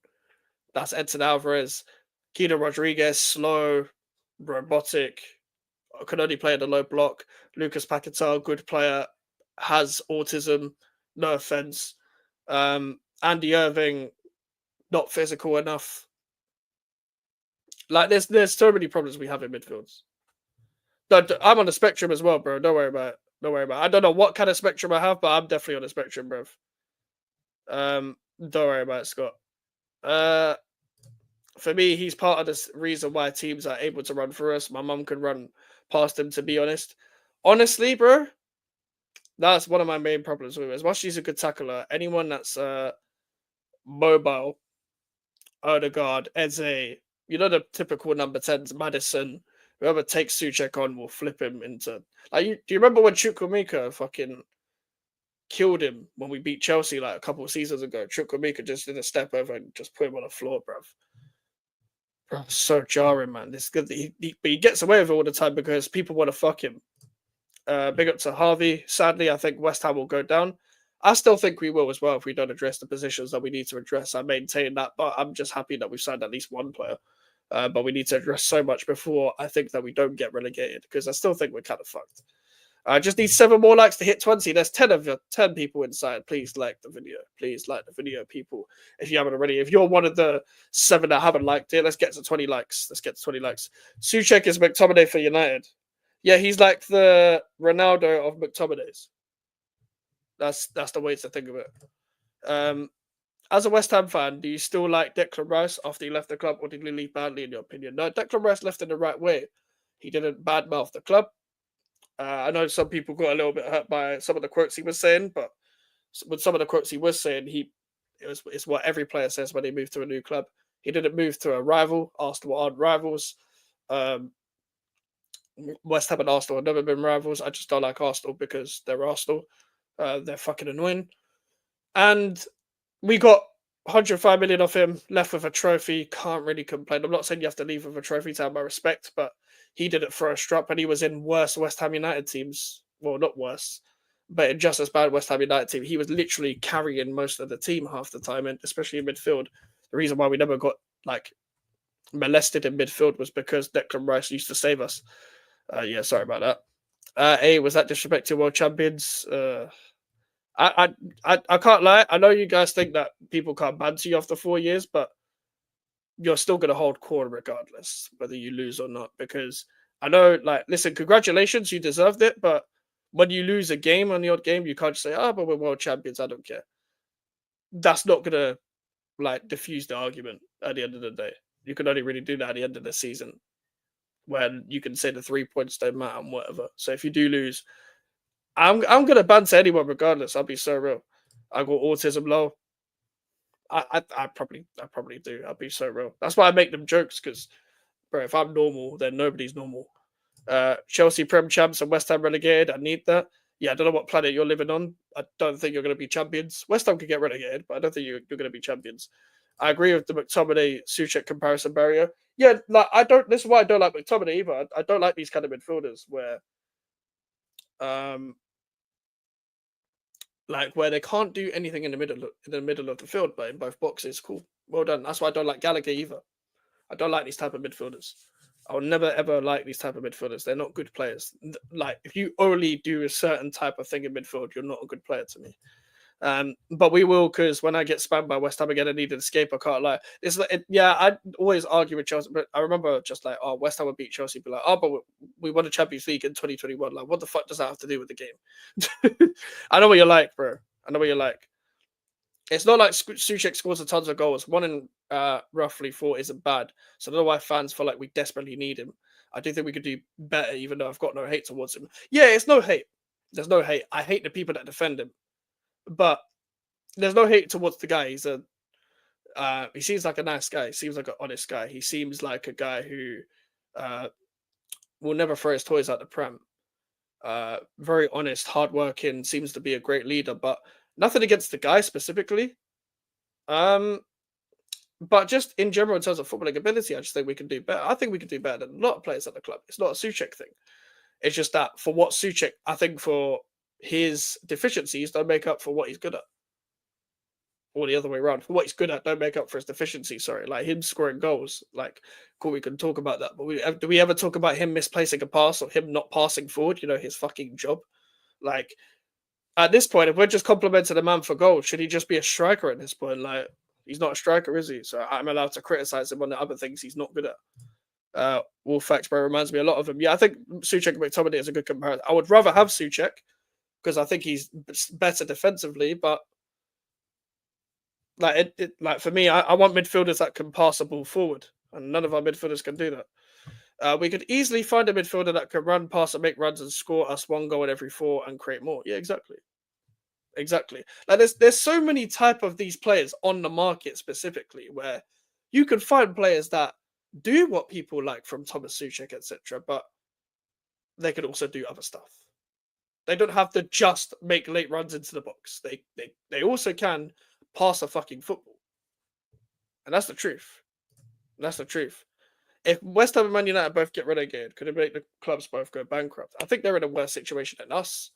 That's Edson Alvarez. Guido Rodriguez, slow, robotic, can only play in the low block. Lucas Paquetá, good player, has autism. No offense. Andy Irving, not physical enough. Like there's so many problems we have in midfields. No, I'm on the spectrum as well, bro. Don't worry about it. Don't worry about it. I don't know what kind of spectrum I have, but I'm definitely on the spectrum, bro. Don't worry about it, Scott. For me, he's part of the reason why teams are able to run through us. My mum could run past him, to be honest. Honestly, bro, that's one of my main problems with him. As much as he's a good tackler, anyone that's mobile, Odegaard, Eze, you know the typical number 10s, Maddison, whoever takes Souček on will flip him into... Like, do you remember when Chukwuemeka fucking killed him when we beat Chelsea like a couple of seasons ago? Chukwuemeka just did a step over and just put him on the floor, bruv. So jarring, man. This good. But he gets away with it all the time because people want to fuck him. Big up to Harvey. Sadly, I think West Ham will go down. I still think we will as well if we don't address the positions that we need to address. I maintain that, but I'm just happy that we've signed at least one player. But we need to address so much before I think that we don't get relegated because I still think we're kind of fucked. I just need 7 more likes to hit 20. There's 10 people inside. Please like the video. Please like the video, people. If you haven't already, if you're one of the 7 that haven't liked it, let's get to 20 likes. Let's get to 20 likes. Souček is McTominay for United. Yeah, he's like the Ronaldo of McTominays. That's the way to think of it. As a West Ham fan, do you still like Declan Rice after he left the club, or did he leave badly in your opinion? No, Declan Rice left in the right way. He didn't badmouth the club. I know some people got a little bit hurt by some of the quotes he was saying, but with some of the quotes he was saying, it's what every player says when they move to a new club. He didn't move to a rival. Arsenal aren't rivals. West Ham and Arsenal have never been rivals. I just don't like Arsenal because they're Arsenal. They're fucking annoying. And we got 105 million off him, left with a trophy. Can't really complain. I'm not saying you have to leave with a trophy to have my respect, but he did it for a strap, and he was in worse West Ham United teams. Well, not worse, but in just as bad West Ham United team. He was literally carrying most of the team half the time, and especially in midfield. The reason why we never got molested in midfield was because Declan Rice used to save us. Yeah, sorry about that. Was that disrespect to world champions? I can't lie. I know you guys think that people can't banter you after 4 years, but you're still going to hold core regardless, whether you lose or not. Because I know, listen, congratulations, you deserved it. But when you lose a game on the odd game, you can't just say, but we're world champions, I don't care. That's not going to, diffuse the argument at the end of the day. You can only really do that at the end of the season, when you can say the 3 points don't matter and whatever. So if you do lose, I'm gonna banter anyone regardless. I'll be so real. I got autism low. I probably do. I'll be so real. That's why I make them jokes, because, bro, if I'm normal, then nobody's normal. Chelsea Prem champs and West Ham relegated. I need that. Yeah, I don't know what planet you're living on. I don't think you're going to be champions. West Ham could get relegated, but I don't think you're going to be champions. I agree with the McTominay Souček comparison barrier. Yeah, this is why I don't like McTominay either. I don't like these kind of midfielders where where they can't do anything in the middle of the field, but in both boxes. Cool, well done. That's why I don't like Gallagher either. I don't like these type of midfielders. I'll never ever like these type of midfielders. They're not good players. If you only do a certain type of thing in midfield, you're not a good player to me. But we will, because when I get spammed by West Ham again, I need an escape. I can't lie. I always argue with Chelsea, but I remember just West Ham would beat Chelsea, be like, but we won the Champions League in 2021. Like, what the fuck does that have to do with the game? I know what you're like, bro. I know what you're like. It's not like Souček scores a tons of goals. 1 in roughly 4 isn't bad. So I don't know why fans feel like we desperately need him. I do think we could do better, even though I've got no hate towards him. Yeah, it's no hate. There's no hate. I hate the people that defend him. But there's no hate towards the guy. He seems like a nice guy. He seems like an honest guy. He seems like a guy who will never throw his toys out the pram. Very honest, hardworking, seems to be a great leader, but nothing against the guy specifically. But just in general, in terms of footballing ability, I just think we can do better. I think we can do better than a lot of players at the club. It's not a Souček thing. It's just that for what Souček, I think for his deficiencies, don't make up for what he's good at. Or the other way around. For what he's good at, don't make up for his deficiency. Sorry, like him scoring goals. Cool, we can talk about that. But do we ever talk about him misplacing a pass or him not passing forward? His fucking job. At this point, if we're just complimenting a man for goals, should he just be a striker at this point? He's not a striker, is he? So I'm allowed to criticize him on the other things he's not good at. Wolfacks, bro, reminds me a lot of him. Yeah, I think Souček and McTominay is a good comparison. I would rather have Souček because I think he's better defensively, but for me, I want midfielders that can pass the ball forward, and none of our midfielders can do that. We could easily find a midfielder that can run, pass, and make runs and score us 1 goal in every 4 and create more. Yeah, exactly. There's so many type of these players on the market specifically where you can find players that do what people like from Thomas Souček, etc., but they can also do other stuff. They don't have to just make late runs into the box. They also can pass a fucking football. And that's the truth. If West Ham and Man United both get relegated, could it make the clubs both go bankrupt? I think they're in a worse situation than us.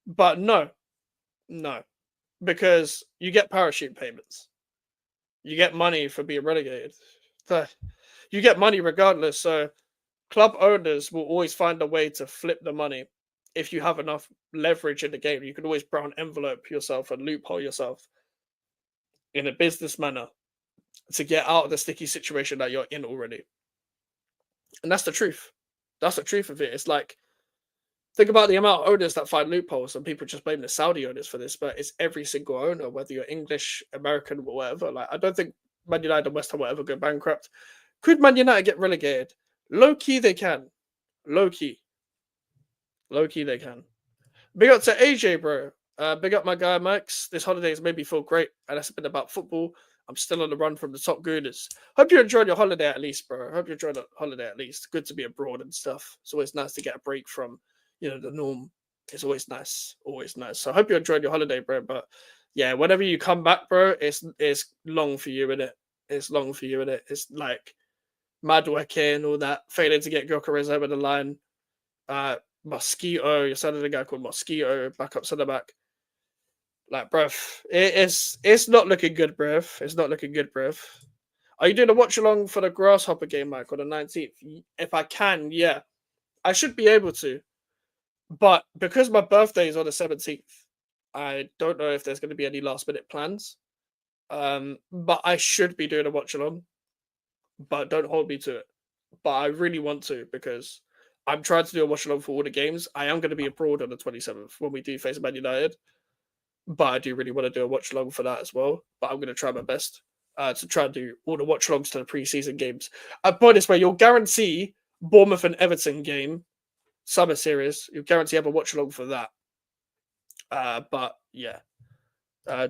But no. Because you get parachute payments. You get money for being relegated. You get money regardless. So club owners will always find a way to flip the money if you have enough leverage in the game, you can always brown envelope yourself and loophole yourself in a business manner to get out of the sticky situation that you're in already. And that's the truth. That's the truth of it. It's like, think about the amount of owners that find loopholes, and people just blame the Saudi owners for this, but it's every single owner, whether you're English, American, or whatever. Like, I don't think Man United and West Ham will ever go bankrupt. Could Man United get relegated? Low key, they can. Low key. Low key, they can. Big up to AJ, bro. Big up my guy, Max. This holiday has made me feel great, and it's been about football. I'm still on the run from the top gooners. Hope you enjoyed your holiday at least, bro. Hope you enjoyed the holiday at least. Good to be abroad and stuff. It's always nice to get a break from, the norm. It's always nice. Always nice. So I hope you enjoyed your holiday, bro. But yeah, whenever you come back, bro, it's long for you, innit? It's long for you, innit? It's like Madueke and all that. Failing to get Gyökeres over the line. Mosquito, you're signing a guy called Mosquito, backup centre back. Like, bruv, it's not looking good, bruv. It's not looking good, bruv. Are you doing a watch along for the Grasshopper game, Mike, on the 19th? If I can, yeah. I should be able to. But because my birthday is on the 17th, I don't know if there's going to be any last minute plans. But I should be doing a watch along. But don't hold me to it. But I really want to, because I'm trying to do a watch along for all the games. I am going to be abroad on the 27th when we do face Man United. But I do really want to do a watch along for that as well. But I'm going to try my best to try and do all the watch alongs to the preseason games. I put it this way, you'll guarantee Bournemouth and Everton game, summer series, you'll guarantee have a watch along for that. But yeah.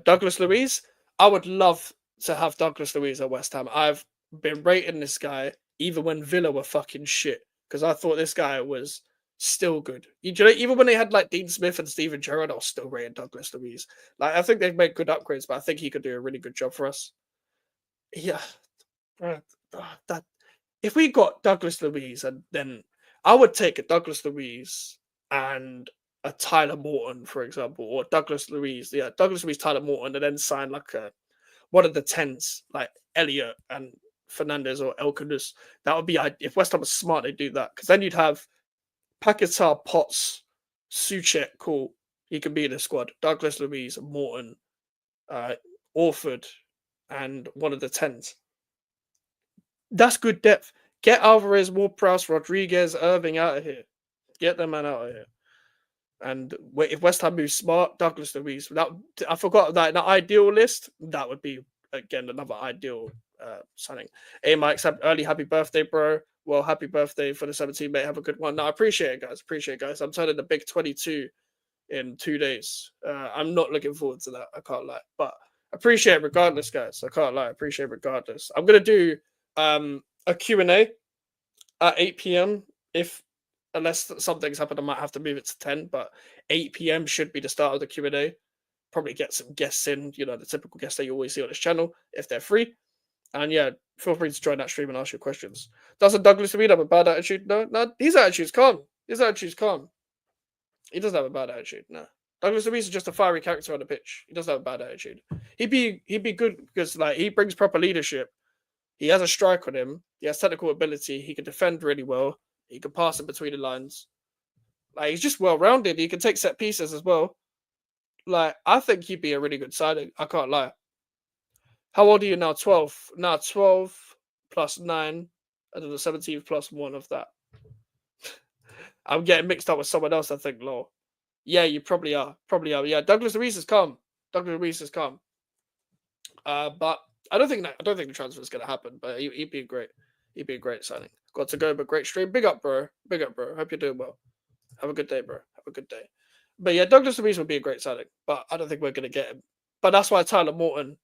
Douglas Luiz, I would love to have Douglas Luiz at West Ham. I've been rating this guy even when Villa were fucking shit, because I thought this guy was still good. Even when they had like Dean Smith and Steven Gerrard, I was still rating Douglas Luiz. Like, I think they've made good upgrades, but I think he could do a really good job for us. Yeah, that if we got Douglas Luiz, and then I would take a Douglas Luiz and a Tyler Morton, for example, or Douglas Luiz, Tyler Morton, and then sign like one of the 10s, like Elliot and Fernandez or Elkanus. That would be, if West Ham was smart, they'd do that, because then you'd have Paquetá, Potts, Soucek, cool. He could be in the squad. Douglas Luiz, Morton, Orford, and one of the 10s. That's good depth. Get Alvarez, Ward-Prowse, Rodriguez, Irving out of here. Get them man out of here. And if West Ham moves smart, Douglas Luiz. I forgot that in the ideal list, that would be, again, another ideal signing. Hey, Mike, early happy birthday, bro. Well, happy birthday for the 17th, mate. Have a good one. No, I appreciate it, guys. Appreciate it, guys. I'm turning the big 22 in 2 days. I'm not looking forward to that. I can't lie. But appreciate it regardless, guys. I can't lie. Appreciate it regardless. I'm going to do a Q&A at 8 p.m. Unless something's happened, I might have to move it to 10. But 8 p.m. should be the start of the Q&A. Probably get some guests in, the typical guests that you always see on this channel, if they're free. And yeah, feel free to join that stream and ask your questions. Doesn't Douglas Luiz have a bad attitude? No, his attitude's calm. He doesn't have a bad attitude, no. Douglas Luiz is just a fiery character on the pitch. He doesn't have a bad attitude. He'd be good because he brings proper leadership. He has a strike on him. He has technical ability. He can defend really well. He can pass in between the lines. He's just well-rounded. He can take set pieces as well. I think he'd be a really good signing. I can't lie. How old are you now? 12. Now 12 plus 9, and then the 17th plus 1 of that. I'm getting mixed up with someone else, I think, Law. Yeah, you probably are. Yeah, Douglas Luiz is calm. But I don't think the transfer is going to happen. But he'd be a great signing. Got to go, but great stream. Big up, bro. Hope you're doing well. Have a good day, bro. But yeah, Douglas Luiz would be a great signing. But I don't think we're going to get him. But that's why Tyler Morton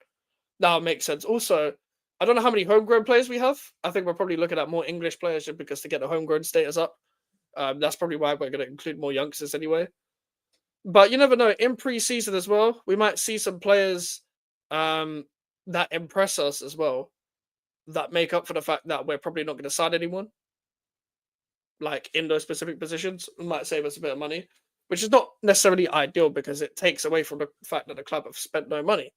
now makes sense. Also, I don't know how many homegrown players we have. I think we're probably looking at more English players just because to get the homegrown status up. That's probably why we're going to include more youngsters anyway. But you never know. In pre-season as well, we might see some players that impress us as well, that make up for the fact that we're probably not going to sign anyone. In those specific positions, it might save us a bit of money, which is not necessarily ideal because it takes away from the fact that the club have spent no money.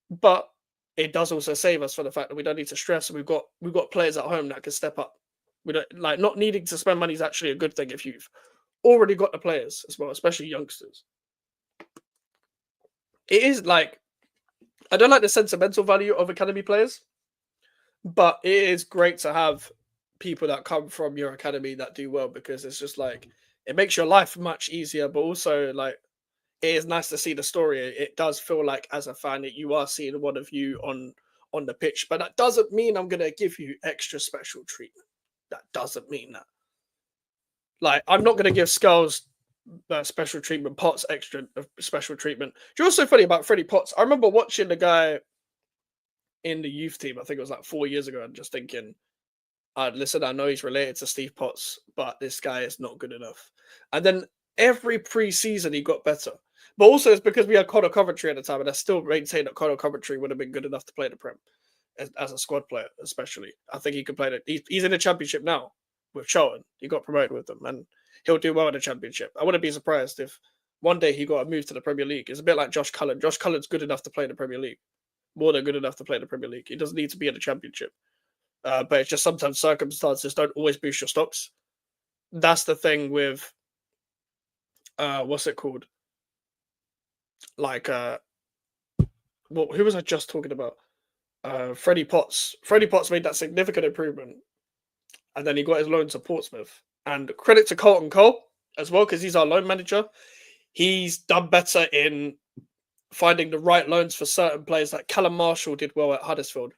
But it does also save us for the fact that we don't need to stress. We've got players at home that can step up. We don't not needing to spend money is actually a good thing if you've already got the players as well, especially youngsters. It is like, I don't like the sentimental value of academy players, but it is great to have people that come from your academy that do well, because it's just like, it makes your life much easier, but also like, it is nice to see the story. It does feel like, as a fan, that you are seeing one of you on the pitch, but that doesn't mean I'm gonna give you extra special treatment. That doesn't mean that. Like, I'm not gonna give Skulls special treatment, Potts extra special treatment. Do you know what's so funny about Freddie Potts? I remember watching the guy in the youth team. I think it was like 4 years ago, and just thinking, listen, I know he's related to Steve Potts, but this guy is not good enough. And then every preseason he got better. But also, it's because we had Conor Coventry at the time, and I still maintain that Conor Coventry would have been good enough to play the Prem as a squad player, especially. I think he could play it. He's in the Championship now with Charlton. He got promoted with them, and he'll do well in the Championship. I wouldn't be surprised if one day he got a move to the Premier League. It's a bit like Josh Cullen. Josh Cullen's good enough to play in the Premier League, more than good enough to play in the Premier League. He doesn't need to be in the Championship. But it's just sometimes circumstances don't always boost your stocks. That's the thing with what's it called? Like who was I just talking about? Freddie Potts. Freddie Potts made that significant improvement, and then he got his loan to Portsmouth. And credit to Colton Cole as well, because he's our loan manager. He's done better in finding the right loans for certain players. Like Callum Marshall did well at Huddersfield.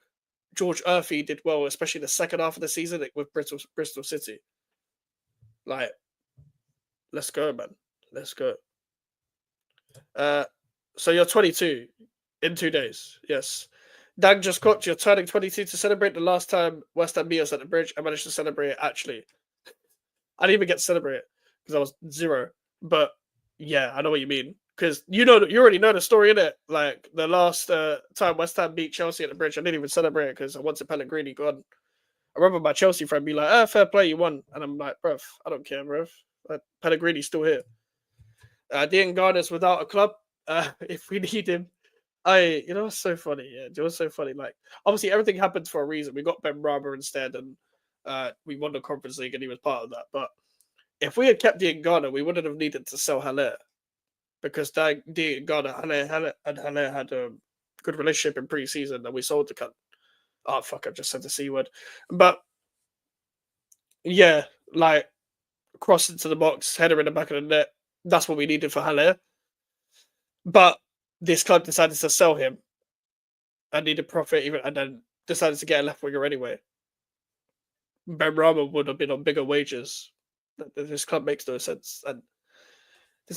George Urphy did well, especially the second half of the season with Bristol City. Like, let's go, man. Let's go. So you're 22 in 2 days. Yes. Dan just caught you're turning 22 to celebrate. The last time West Ham beat us at the Bridge, I managed to celebrate it, actually. I didn't even get to celebrate it because I was 0. But yeah, I know what you mean. Because you already know the story, innit? Like, the last time West Ham beat Chelsea at the Bridge, I didn't even celebrate it because I wanted Pellegrini gone. I remember my Chelsea friend be like, fair play, you won. And I'm like, bruv, I don't care, bruv. Pellegrini's still here. Dean Garner's without a club. If we need him. It's so funny. Yeah, it was so funny. Like, obviously, everything happens for a reason. We got Ben Rama instead, and we won the Conference League, and he was part of that. But if we had kept Dean Garner, we wouldn't have needed to sell Haller, because Dean Garner and Haller had a good relationship in pre-season, and we sold the cunt. Oh, fuck, I just said the C word. But, yeah, like, cross into the box, header in the back of the net. That's what we needed for Haller. But this club decided to sell him and needed profit, and then decided to get a left winger anyway. Ben Rama would have been on bigger wages. This club makes no sense. And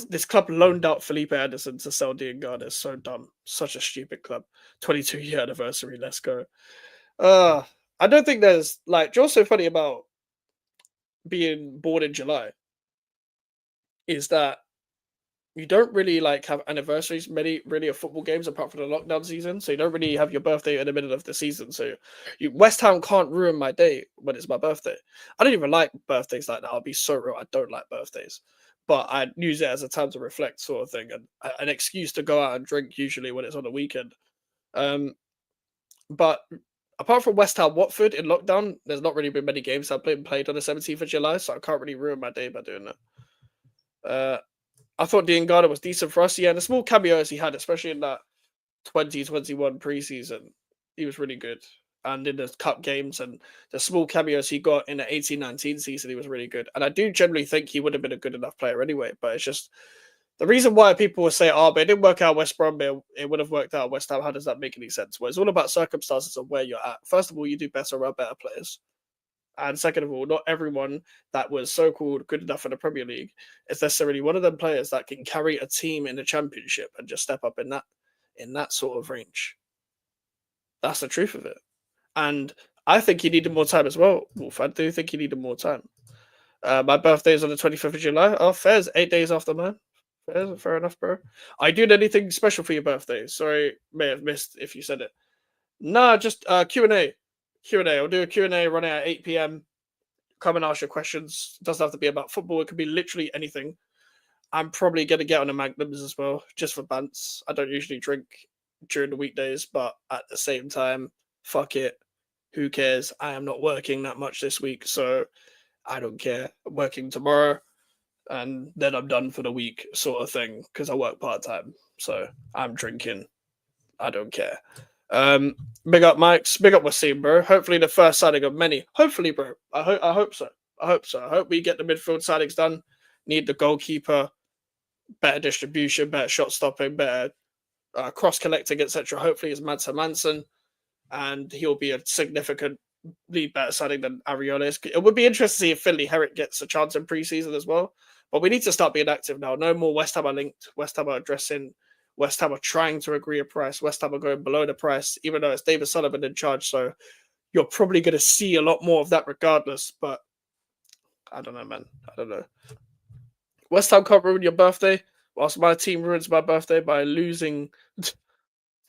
this club loaned out Felipe Anderson to sell Dean Garner. So dumb. Such a stupid club. 22-year anniversary. Let's go. I don't think there's, like, what's so funny about being born in July is that you don't really like have anniversaries many really of football games apart from the lockdown season. So you don't really have your birthday in the middle of the season. So West Ham can't ruin my day when it's my birthday. I don't even like birthdays like that. I'll be so real. I don't like birthdays. But I use it as a time to reflect, sort of thing, and an excuse to go out and drink usually when it's on the weekend. But apart from West Ham Watford in lockdown, there's not really been many games I've played on the 17th of July, so I can't really ruin my day by doing that. I thought Dean Garner was decent for us. Yeah, and the small cameos he had, especially in that 2021 preseason, he was really good. And in the cup games and the small cameos he got in the 18-19 season, he was really good. And I do generally think he would have been a good enough player anyway. But it's just the reason why people will say, but it didn't work out West Brom, it would have worked out West Ham. How does that make any sense? Well, it's all about circumstances of where you're at. First of all, you do better around better players. And second of all, not everyone that was so-called good enough for the Premier League is necessarily one of them players that can carry a team in the Championship and just step up in that sort of range. That's the truth of it. And I think he needed more time as well, Wolf. I do think he needed more time. My birthday is on the 25th of July. Oh, fair's 8 days after mine. Fair enough, bro. Are you doing anything special for your birthday? Sorry, may have missed if you said it. Nah, just Q&A. I'll do a Q&A running at 8 p.m. Come and ask your questions. It doesn't have to be about football. It could be literally anything. I'm probably going to get on the Magnums as well, just for bants. I don't usually drink during the weekdays, but at the same time, fuck it. Who cares? I am not working that much this week, so I don't care. I'm working tomorrow. and then I'm done for the week, sort of thing, because I work part-time. So I'm drinking. I don't care. Big up Mike's, big up Wasim, bro. Hopefully the first signing of many. Hopefully, bro. I hope so. I hope we get the midfield signings done. Need the goalkeeper, better distribution, better shot stopping, better cross collecting, etc. Hopefully it's Mads Manson, and he'll be a significantly better signing than Areola is. It would be interesting to see if Finley Herrick gets a chance in preseason as well. But we need to start being active now. No more West Ham are linked. West Ham are addressing. West Ham are trying to agree a price. West Ham are going below the price, even though it's David Sullivan in charge. So you're probably going to see a lot more of that regardless. But I don't know, man. I don't know. West Ham can't ruin your birthday, whilst my team ruins my birthday by losing to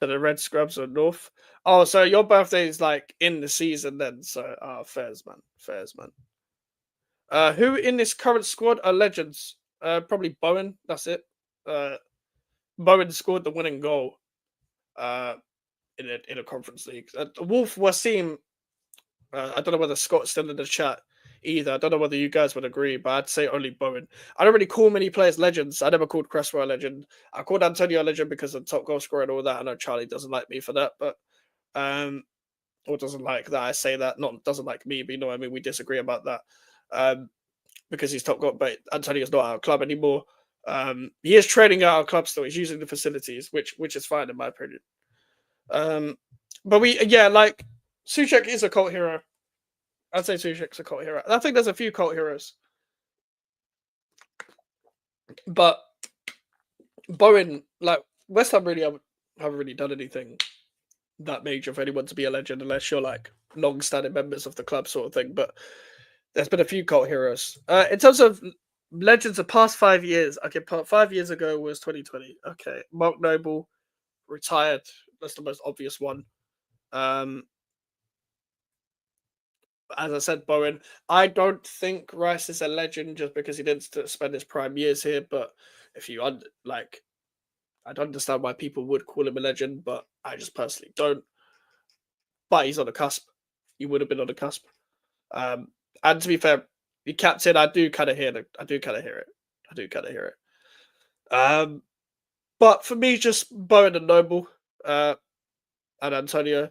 the Red Scrubs or North. Oh, so your birthday is like in the season then. So, fairs, man. Fairs, man. Who in this current squad are legends? Probably Bowen. That's it. Bowen scored the winning goal in a conference league. Wolf Wasim. I don't know whether Scott's still in the chat either. I don't know whether you guys would agree, but I'd say only Bowen. I don't really call many players legends. I never called Cresswell a legend. I called Antonio a legend because of the top goal scorer and all that. I know Charlie doesn't like me for that, but or doesn't like that I say that. Not doesn't like me, but you know what I mean. We disagree about that. Because he's top goal, but Antonio's not our club anymore. He is training at our club still. He's using the facilities, which is fine in my opinion. But like Souček is a cult hero. I'd say Souček's a cult hero. I think there's a few cult heroes, but Bowen, like West Ham, really haven't really done anything that major for anyone to be a legend, unless you're like long-standing members of the club, sort of thing. But there's been a few cult heroes. In terms of legends of past 5 years, okay, 5 years ago was 2020. Okay, Mark Noble retired. That's the most obvious one. As I said, Bowen. I don't think Rice is a legend just because he didn't spend his prime years here. But if you I'd understand why people would call him a legend, but I just personally don't. But he's on the cusp. He would have been on the cusp. And to be fair, the captain, I do kind of hear it. But for me, just Bowen and Noble, and Antonio,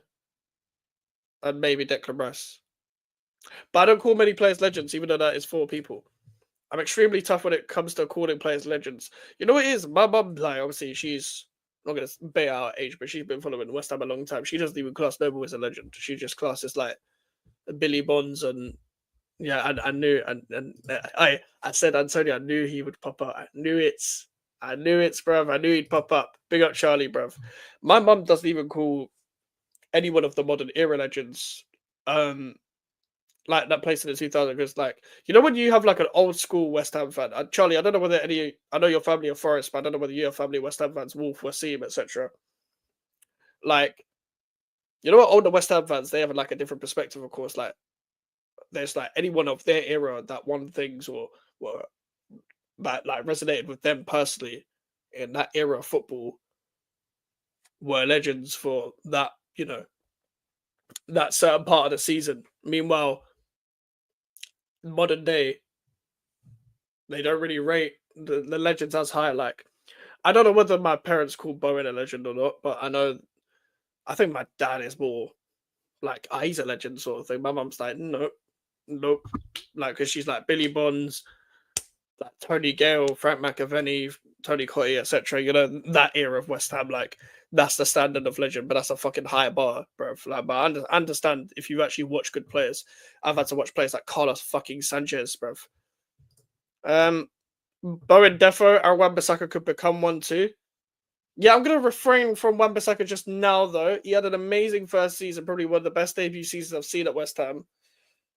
and maybe Declan Rice. But I don't call many players legends, even though that is 4 people. I'm extremely tough when it comes to calling players legends. You know what it is? My mum, like, obviously, she's not going to bait our age, but she's been following West Ham a long time. She doesn't even class Noble as a legend. She just classes like Billy Bonds and yeah, I knew, and I said Antonio, I knew he would pop up. I knew it, bruv. I knew he'd pop up. Big up Charlie, bruv. My mum doesn't even call any one of the modern era legends, like that place in the 2000s. Because, like, you know, when you have like an old school West Ham fan, Charlie, I don't know whether I know your family are Forest, but I don't know whether your family are West Ham fans, Wolf, Wasim, etc. Like, you know what, older West Ham fans, they have like a different perspective, of course. Like, there's like anyone of their era that won things or that like resonated with them personally in that era of football were legends for that, you know, that certain part of the season. Meanwhile, modern day, they don't really rate the legends as high. Like, I don't know whether my parents call Bowen a legend or not, but I think my dad is more like, he's a legend sort of thing. My mum's like, nope, like, because she's like Billy Bonds, like Tony Gale, Frank McAvenny, Tony Cottee, etc. You know, that era of West Ham, like, that's the standard of legend, but that's a fucking high bar, bro. Like, but I understand if you actually watch good players. I've had to watch players like Carlos fucking Sanchez, bro. Bowen Defo, our Wan-Bissaka could become one too. Yeah, I'm going to refrain from Wan-Bissaka just now, though. He had an amazing first season, probably one of the best debut seasons I've seen at West Ham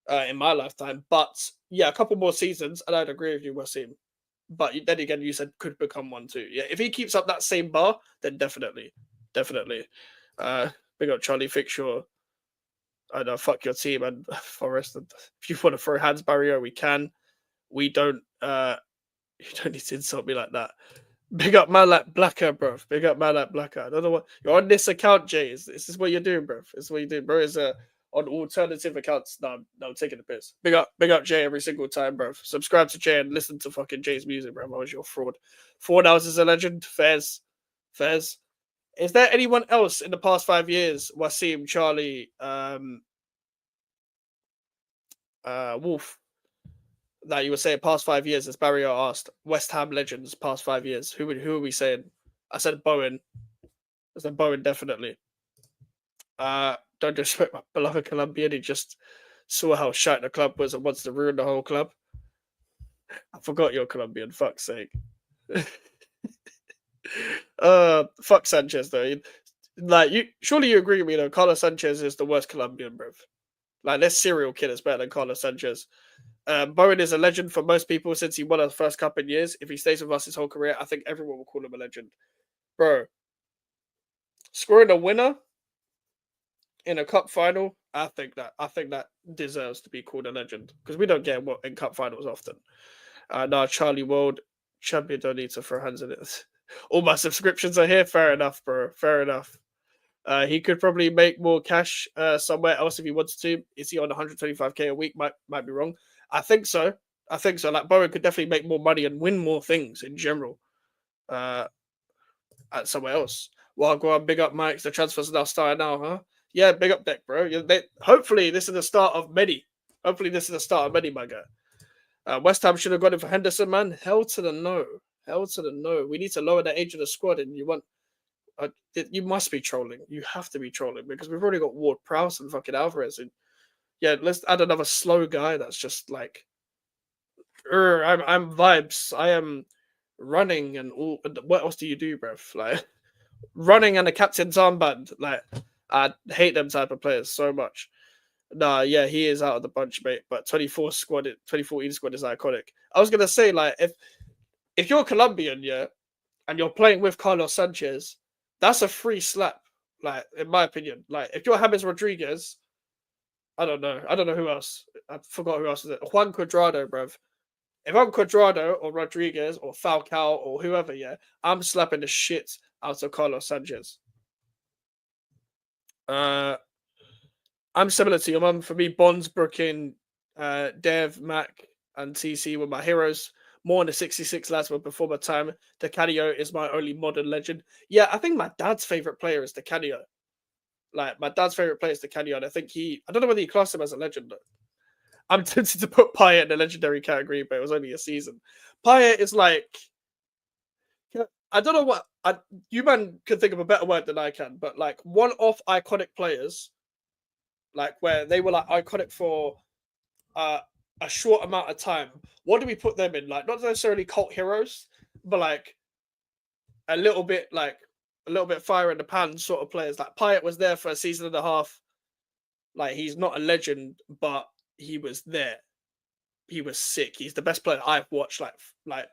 in my lifetime. But yeah, a couple more seasons, and I'd agree with you, Wasim. But then again, you said could become one too. Yeah, if he keeps up that same bar, then definitely. Big up Charlie Fixture. I know, fuck your team and Forest. If you want to throw hands barrier, we can. We don't. You don't need to insult me like that. Big up Malick Blacker, bro. Big up Malick Blacker. I don't know what you're on this account, Jay. This is what you're doing, bro. This is what you do, bro. Is on alternative accounts. No, I'm taking the piss. Big up Jay every single time, bro. Subscribe to Jay and listen to fucking Jay's music, bro. I was your fraud. 4 hours is a legend. Fairs. Is there anyone else in the past 5 years, Wasim, Charlie, Wolf, that you would say past 5 years, as Barrio asked, West Ham legends past 5 years? Who are we saying? I said Bowen. I said Bowen definitely. Don't disrespect my beloved Colombian. He just saw how shite the club was and wants to ruin the whole club. I forgot you're Colombian. Fuck's sake. Fuck Sanchez though. Like surely you agree with me though. Carlos Sanchez is the worst Colombian, bro. Like this serial killer is better than Carlos Sanchez. Bowen is a legend for most people since he won our first cup in years. If he stays with us his whole career, I think everyone will call him a legend, bro. Scoring a winner in a cup final, I think that deserves to be called a legend because we don't get what in cup finals often. Now Charlie World champion don't need to throw hands in it. All my subscriptions are here. Fair enough, bro. Fair enough. He could probably make more cash somewhere else if he wanted to. Is he on 125k a week? Might be wrong. I think so. Like Bowen could definitely make more money and win more things in general at somewhere else. Well, go on, big up Mike. The transfers are now starting now, huh? Yeah, big up Deck, bro. Hopefully, this is the start of many. My guy. West Ham should have got him for Henderson, man. Hell to the no. We need to lower the age of the squad, and you must be trolling. You have to be trolling because we've already got Ward-Prowse and fucking Alvarez. And yeah, let's add another slow guy that's just like, I'm vibes. I am running and all. What else do you do, bruv? Like running and a captain's armband. Like I hate them type of players so much. Nah, yeah, he is out of the bunch, mate. But 2014 squad is iconic. I was gonna say, like, if you're Colombian, yeah, and you're playing with Carlos Sanchez, that's a free slap. Like, in my opinion, like if you're James Rodriguez, I don't know who else. I forgot who else is it. Juan Cuadrado, bruv. If I'm Cuadrado or Rodriguez or Falcao or whoever, yeah, I'm slapping the shit out of Carlos Sanchez. I'm similar to your mum. For me, Bonds, Brookin, Dev, Mac, and TC were my heroes. More in the 66 lads were before my time. De Canio is my only modern legend. Yeah, I think my dad's favourite player is De Canio. Like, my dad's favourite player is De Canio, and I think I don't know whether he classed him as a legend, though. I'm tempted to put Payet in the legendary category, but it was only a season. Payet is like... I don't know what... you man can think of a better word than I can, but, like, one-off iconic players... like where they were like iconic for a short amount of time. What do we put them in? Like not necessarily cult heroes, but like a little bit fire in the pan sort of players. Like Payet was there for a season and a half. Like he's not a legend, but he was there. He was sick. He's the best player I've watched. Like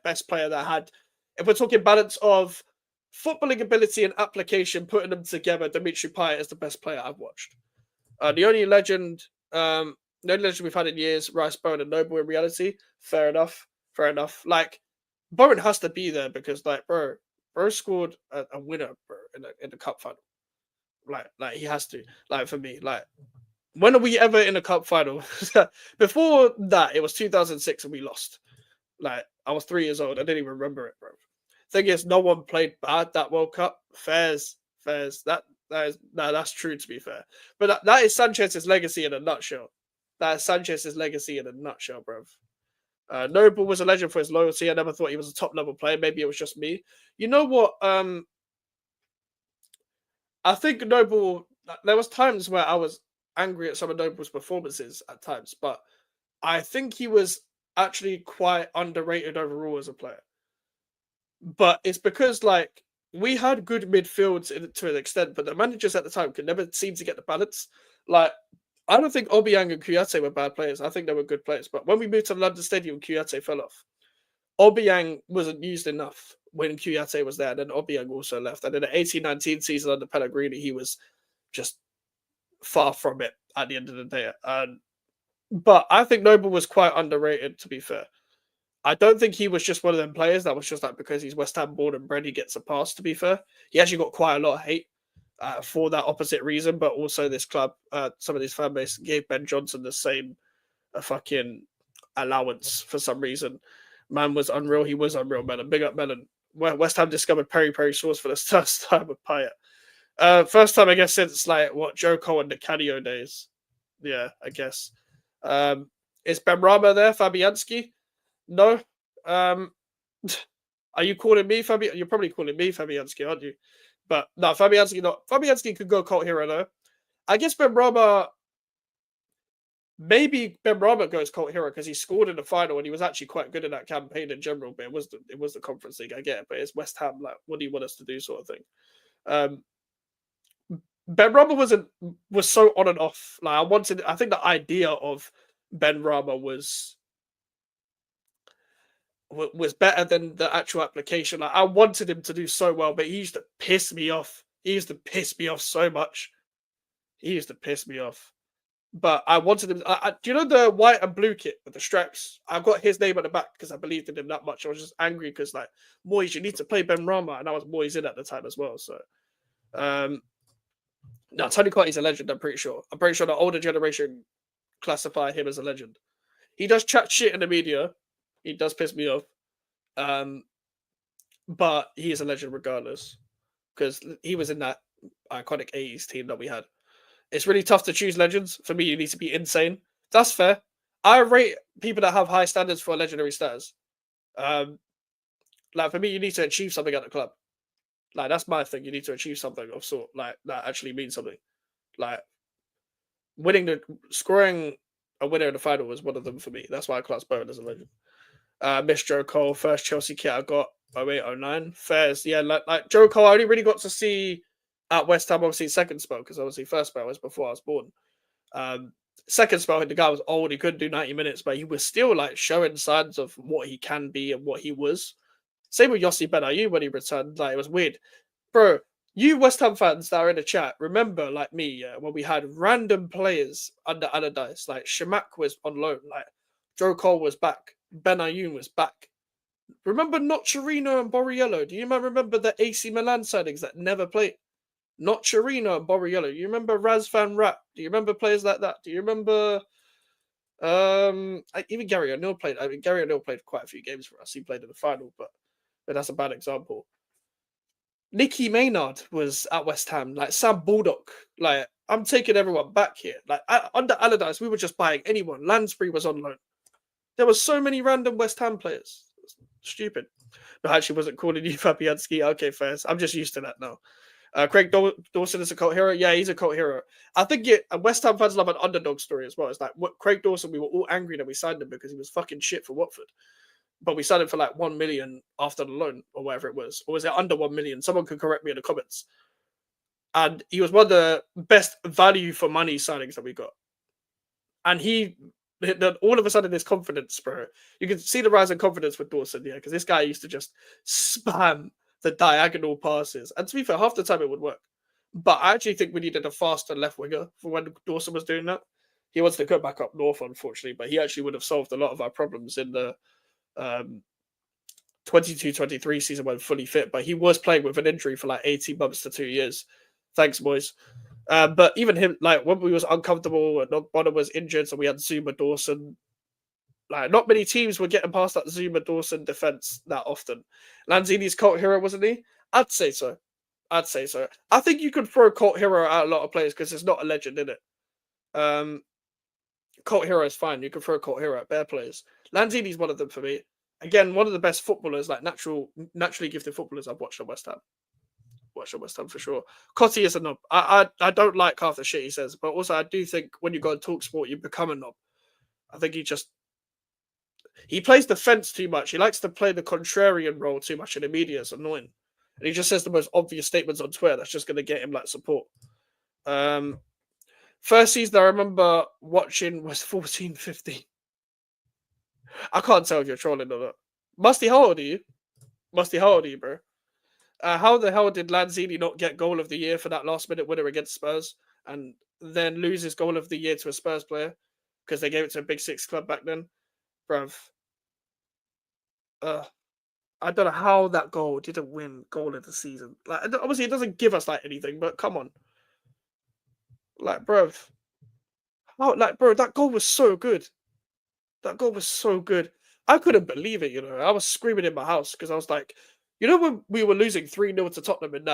best player that had. If we're talking balance of footballing ability and application, putting them together, Dimitri Payet is the best player I've watched. The only legend we've had in years, Rice, Bowen, and Noble in reality. Fair enough. Like, Bowen has to be there because, like, bro scored a winner, bro, in the cup final. Like he has to. Like, for me, like, when are we ever in a cup final? Before that, it was 2006 and we lost. Like, I was 3 years old. I didn't even remember it, bro. Thing is, no one played bad that World Cup. Fairs. That's true, to be fair. But that is Sanchez's legacy in a nutshell. Bro. Noble was a legend for his loyalty. I never thought he was a top-level player. Maybe it was just me. You know what? I think Noble... there was times where I was angry at some of Noble's performances at times, but I think he was actually quite underrated overall as a player. But it's because, like, we had good midfields to an extent, but the managers at the time could never seem to get the balance. Like, I don't think Obiang and Kouyaté were bad players. I think they were good players. But when we moved to London Stadium, Kouyaté fell off. Obiang wasn't used enough when Kouyaté was there. And then Obiang also left. And in the 18-19 season under Pellegrini, he was just far from it at the end of the day. But I think Noble was quite underrated, to be fair. I don't think he was just one of them players that was just like because he's West Ham born and bred, he gets a pass, to be fair. He actually got quite a lot of hate. for that opposite reason, but also this club, some of this fan base gave Ben Johnson the same fucking allowance for some reason. Man was unreal. He was unreal, man. And big up Melon. West Ham discovered Peri Peri sauce for the first time with Payet. First time, I guess, since like what Joe Cole and the Canio days. Yeah, I guess. Is Ben Rama there, Fabianski? No. Are you calling me Fabian? You're probably calling me Fabianski, aren't you? But no, Fabianski not. Fabianski could go cult hero though. I guess Ben Rama. Maybe Ben Rama goes cult hero because he scored in the final and he was actually quite good in that campaign in general. But it was the Conference League, I get it. But it's West Ham. Like, what do you want us to do, sort of thing. Ben Rama was so on and off. Like I think the idea of Ben Rama was better than the actual application. Like I wanted him to do so well, but he used to piss me off. He used to piss me off so much. He used to piss me off. But I wanted him. Do you know the white and blue kit with the straps? I've got his name on the back because I believed in him that much. I was just angry because like, Moyes, you need to play Ben Rama, and I was Moyes in at the time as well. So, no, Tony Conte's a legend. I'm pretty sure. I'm pretty sure the older generation classify him as a legend. He does chat shit in the media. He does piss me off. But he is a legend regardless because he was in that iconic 80s team that we had. It's really tough to choose legends. For me, you need to be insane. That's fair. I rate people that have high standards for legendary status. Like for me, you need to achieve something at the club. Like that's my thing. You need to achieve something of sort. Like that actually means something. Like scoring a winner in the final was one of them for me. That's why I class Bowen as a legend. Miss Joe Cole, first Chelsea kit I got 0809. Fairs, yeah, like Joe Cole, I only really got to see at West Ham, obviously, second spell, because obviously first spell was before I was born. Second spell, the guy was old, he couldn't do 90 minutes, but he was still like showing signs of what he can be and what he was. Same with Yossi Benayoun when he returned, like it was weird. Bro, you West Ham fans that are in the chat, remember, like me, yeah, when we had random players under Allardyce, like Shamak was on loan, like Joe Cole was back, Benayoun was back. Remember Nocerino and Borriello? Do you remember the AC Milan signings that never played? Nocerino and Borriello. You remember Raz Van Rapp? Do you remember players like that? Do you remember even Gary O'Neill played? I mean, Gary O'Neill played quite a few games for us. He played in the final, but that's a bad example. Nicky Maynard was at West Ham, like Sam Baldock. Like I'm taking everyone back here. Like under Allardyce, we were just buying anyone. Lansbury was on loan. There were so many random West Ham players. Stupid. No, I actually wasn't calling you Fabianski. Okay, fair. I'm just used to that now. Craig Dawson is a cult hero. Yeah, he's a cult hero. I think West Ham fans love an underdog story as well. It's like Craig Dawson, we were all angry that we signed him because he was fucking shit for Watford. But we signed him for like 1 million after the loan or whatever it was. Or was it under 1 million? Someone could correct me in the comments. And he was one of the best value for money signings that we got. And all of a sudden, this confidence, bro. You can see the rise in confidence with Dawson, yeah, because this guy used to just spam the diagonal passes. And to be fair, half the time it would work. But I actually think we needed a faster left winger for when Dawson was doing that. He wants to go back up north, unfortunately, but he actually would have solved a lot of our problems in the 22-23 season when fully fit. But he was playing with an injury for like 18 months to 2 years. Thanks, boys. But even him, like when we was uncomfortable and Bonner was injured, so we had Zuma Dawson. Like not many teams were getting past that Zuma Dawson defense that often. Lanzini's cult hero, wasn't he? I'd say so. I think you could throw cult hero at a lot of players because it's not a legend, in it. Cult hero is fine. You can throw cult hero at bare players. Lanzini's one of them for me. Again, one of the best footballers, like naturally gifted footballers I've watched at West Ham. For sure. Cotti is a knob. I don't like half the shit he says, but also I do think when you go and talk sport, you become a knob. I think he plays defense too much. He likes to play the contrarian role too much in the media. It's annoying. And he just says the most obvious statements on Twitter that's just going to get him like support. First season I remember watching was 14-15. I can't tell if you're trolling or not. Musty, how old are you? Bro? How the hell did Lanzini not get goal of the year for that last minute winner against Spurs and then lose his goal of the year to a Spurs player because they gave it to a Big Six club back then? Bruv. I don't know how that goal didn't win goal of the season. Like, obviously, it doesn't give us like anything, but come on, like, bro, how, like, bro, that goal was so good. That goal was so good. I couldn't believe it. I was screaming in my house because I was like, when we were losing 3-0 to Tottenham in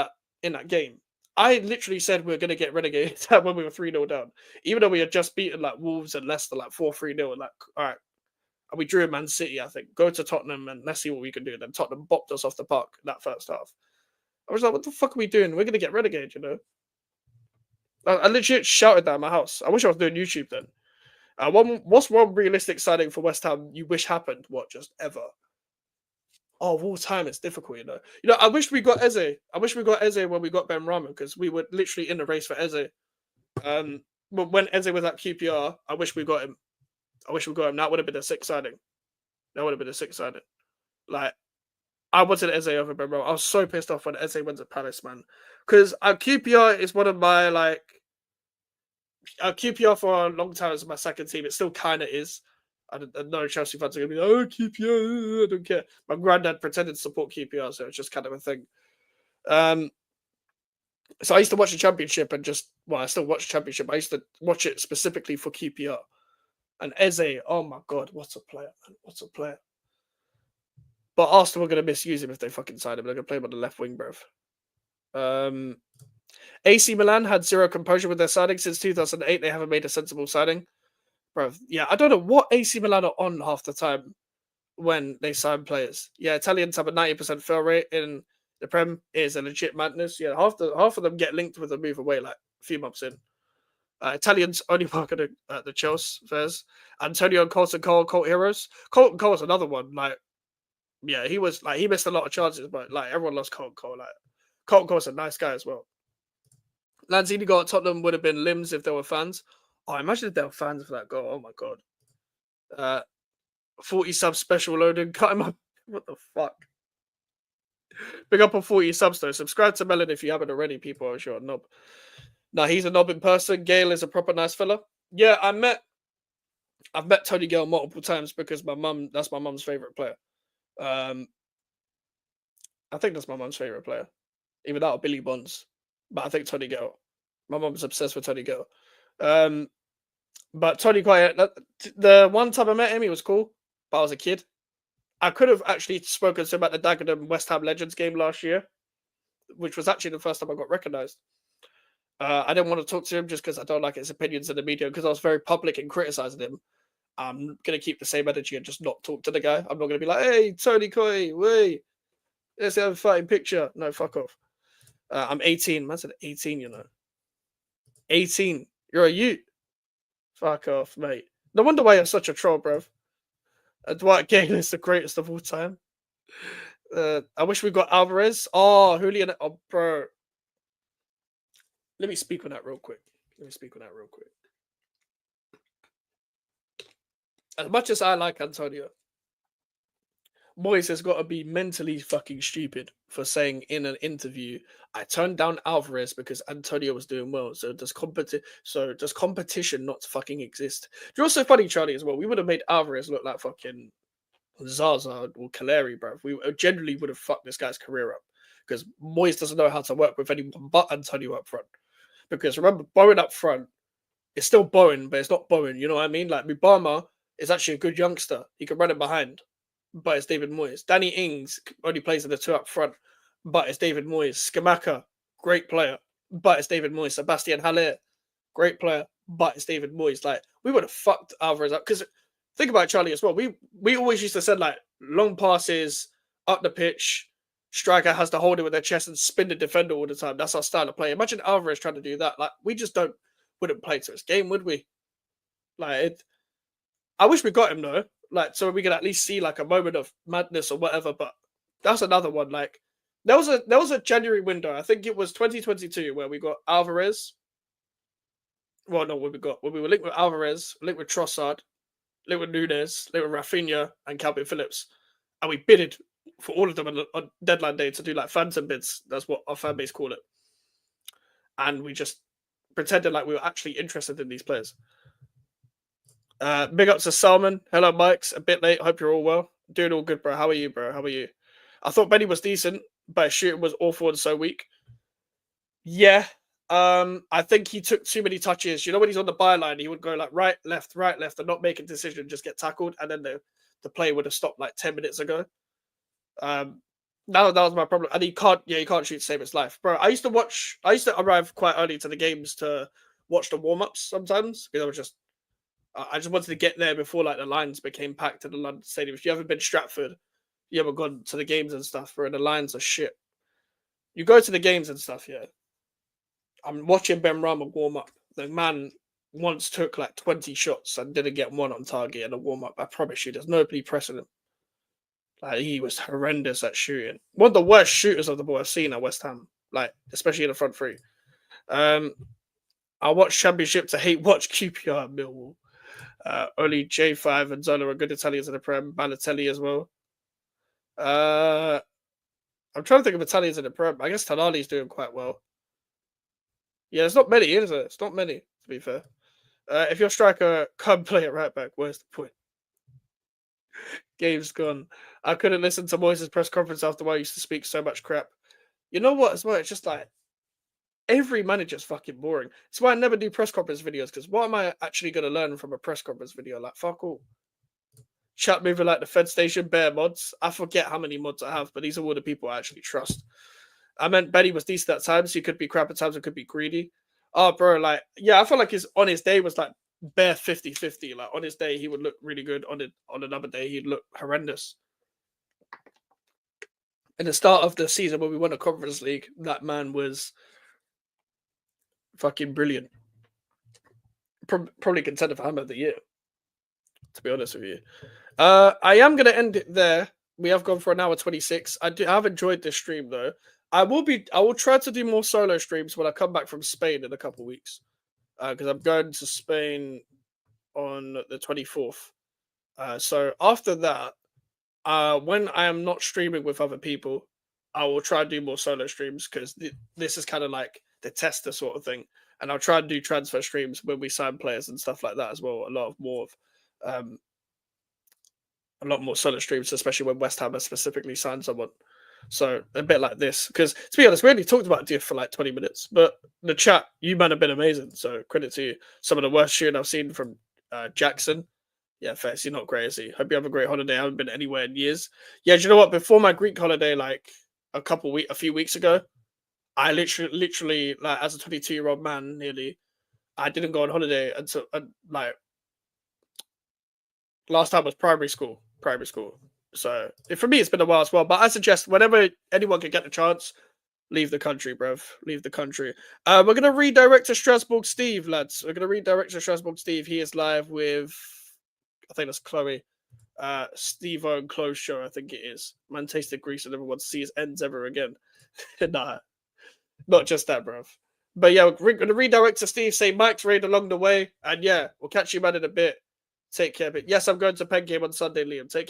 that game, I literally said we were gonna get relegated when we were 3-0 down, even though we had just beaten like Wolves and Leicester like 4-3-0. And like, all right, and we drew Man City, I think. Go to Tottenham and let's see what we can do. And then Tottenham bopped us off the park that first half. I was like, what the fuck are we doing? We're gonna get relegated. I legit shouted that in my house. I wish I was doing YouTube then. What's one realistic signing for West Ham you wish happened? What, just ever? Oh, of all time, it's difficult. I wish we got Eze. I wish we got Eze when we got Ben Rama because we were literally in the race for Eze. But when Eze was at QPR, I wish we got him. That would have been a sick signing. Like, I wanted Eze over Ben Rama. I was so pissed off when Eze went to Palace, man. Because QPR is one of my, like, QPR for a long time is my second team. It still kind of is. I know Chelsea fans are going to be like, oh, QPR, I don't care. My granddad pretended to support QPR, so it's just kind of a thing. So I used to watch the Championship and I still watch the Championship. I used to watch it specifically for QPR. And Eze, oh my God, what a player, man. What a player. But Arsenal are going to misuse him if they fucking sign him. They're going to play him on the left wing, bruv. AC Milan had zero composure with their signing since 2008. They haven't made a sensible signing. Bro, yeah, I don't know what AC Milan are on half the time when they sign players. Yeah, Italians have a 90% fail rate in the Prem. It is a legit madness. Yeah, half of them get linked with a move away like a few months in. Italians only work at the Chelsea fairs. Antonio and Colton Cole, cult heroes. Colton Cole's another one. Like, yeah, he missed a lot of chances, but like everyone loves Colton Cole. Like, Colton Cole's a nice guy as well. Lanzini got at Tottenham would have been limbs if there were fans. Oh, imagine if there were fans for that goal. Oh my God. 40 subs special loading. Cut him up. What the fuck? Big up on 40 subs though. Subscribe to Melon if you haven't already, people. I'm sure a knob. Nah, he's a knob in person. Gale is a proper nice fella. Yeah, I've met Tony Gale multiple times because that's my mum's favorite player. I think that's my mum's favorite player. Even that or Billy Bonds. But I think Tony Gale. My mum's obsessed with Tony Gale. But Tony Quiet, the one time I met him, he was cool. But I was a kid. I could have actually spoken to him at the Dagenham West Ham Legends game last year, which was actually the first time I got recognised. I didn't want to talk to him just because I don't like his opinions in the media because I was very public in criticising him. I'm going to keep the same energy and just not talk to the guy. I'm not going to be like, hey, Tony Coy, wait, let's have a fighting picture. No, fuck off. I'm 18. Man said 18, 18. You're a youth. Fuck off, mate. No wonder why you're such a troll, bruv. Dwight Gale is the greatest of all time. I wish we got Alvarez. Oh, Julian. Oh, bro. Let me speak on that real quick. As much as I like Antonio, Moyes has got to be mentally fucking stupid for saying in an interview, I turned down Alvarez because Antonio was doing well. So does competition not fucking exist? Do you know what's so funny, Charlie, as well? We would have made Alvarez look like fucking Zaza or Caleri, bro. We generally would have fucked this guy's career up because Moyes doesn't know how to work with anyone but Antonio up front. Because remember, Bowen up front, it's still Bowen, but it's not Bowen. You know what I mean? Like, Mubama is actually a good youngster. He can run it behind, but it's David Moyes. Danny Ings only plays in the two up front, but it's David Moyes. Skamaka, great player, but it's David Moyes. Sebastian Haller, great player, but it's David Moyes. Like, we would have fucked Alvarez up. Because think about Charlie as well. We always used to send, like, long passes up the pitch. Striker has to hold it with their chest and spin the defender all the time. That's our style of play. Imagine Alvarez trying to do that. Like, we just wouldn't play to his game, would we? Like, I wish we got him though. Like, so we could at least see like a moment of madness or whatever. But that's another one. Like, there was a January window. I think it was 2022 where we got Alvarez. Well, no, when we were linked with Alvarez, linked with Trossard, linked with Nunes, linked with Rafinha and Calvin Phillips, and we bidded for all of them on deadline day to do like phantom bids. That's what our fan base call it. And we just pretended like we were actually interested in these players. Big up to Salman. Hello, Mike's. A bit late. Hope you're all well. Doing all good, bro. How are you, bro? How are you? I thought Benny was decent, but his shooting was awful and so weak. Yeah. I think he took too many touches. You know, when he's on the byline, he would go like right, left, and not make a decision, just get tackled, and then the play would have stopped like 10 minutes ago. That was my problem. And he can't shoot to save his life. Bro, I used to arrive quite early to the games to watch the warm-ups sometimes, because I just wanted to get there before like the lines became packed in the London Stadium. If you haven't been to Stratford, you haven't gone to the games and stuff, bro, the lines are shit. You go to the games and stuff, yeah. I'm watching Ben Rama warm up. The man once took like 20 shots and didn't get one on target in a warm up. I promise you, there's nobody pressing him. Like, he was horrendous at shooting. One of the worst shooters of the ball I've seen at West Ham, like especially in the front three. I watched Championship to hate watch QPR and Millwall. Only J5 and Zola are good Italians in the Prem. Balotelli as well. I'm trying to think of Italians in the Prem. I guess Tonali's doing quite well. Yeah, there's not many, is it? It's not many, to be fair. If your striker can't play at right back, where's the point? Game's gone. I couldn't listen to Moyes' press conference after I used to speak so much crap. You know what, as well? It's just like, every manager's fucking boring. That's why I never do press conference videos, because what am I actually going to learn from a press conference video? Like, fuck all. Chat moving like the Fed Station, bare mods. I forget how many mods I have, but these are all the people I actually trust. I meant Benny was decent at times. He could be crap at times. It could be greedy. Oh, bro, like, yeah, I feel like on his day was like bare 50-50. Like, on his day, he would look really good. On another day, he'd look horrendous. In the start of the season, when we won a Conference League, that man was fucking brilliant. Probably contender for Hammer of the Year, to be honest with you. I am going to end it there. We have gone for an hour 26. I have enjoyed this stream, though. I will try to do more solo streams when I come back from Spain in a couple of weeks, because I'm going to Spain on the 24th. So after that, when I am not streaming with other people, I will try and do more solo streams, because this is kind of like the tester sort of thing. And I'll try and do transfer streams when we sign players and stuff like that as well. A lot more solo streams, especially when West Ham has specifically signed someone. So a bit like this, because to be honest, we only talked about Diouf for like 20 minutes, but the chat, you man have been amazing. So credit to you. Some of the worst shooting I've seen from Jackson. Yeah, fair. You're not great, is he? Hope you have a great holiday. I haven't been anywhere in years. Yeah, do you know what? Before my Greek holiday, like a few weeks ago, I literally, like, as a 22-year-old man, nearly, I didn't go on holiday until like last time was primary school. So for me, it's been a while as well. But I suggest whenever anyone can get the chance, leave the country, bruv. Leave the country. We're going to redirect to Strasbourg Steve, lads. We're going to redirect to Strasbourg Steve. He is live with, I think that's Chloe. Steve-O and Chloe's show, I think it is. Man tasted grease and never wants to see his ends ever again. Nah, not just that, bruv. But yeah, we're going to redirect to Steve, say Mike's raid along the way. And yeah, we'll catch you, man, in a bit. Take care of it. Yes, I'm going to Pen Game on Sunday, Liam. Take care.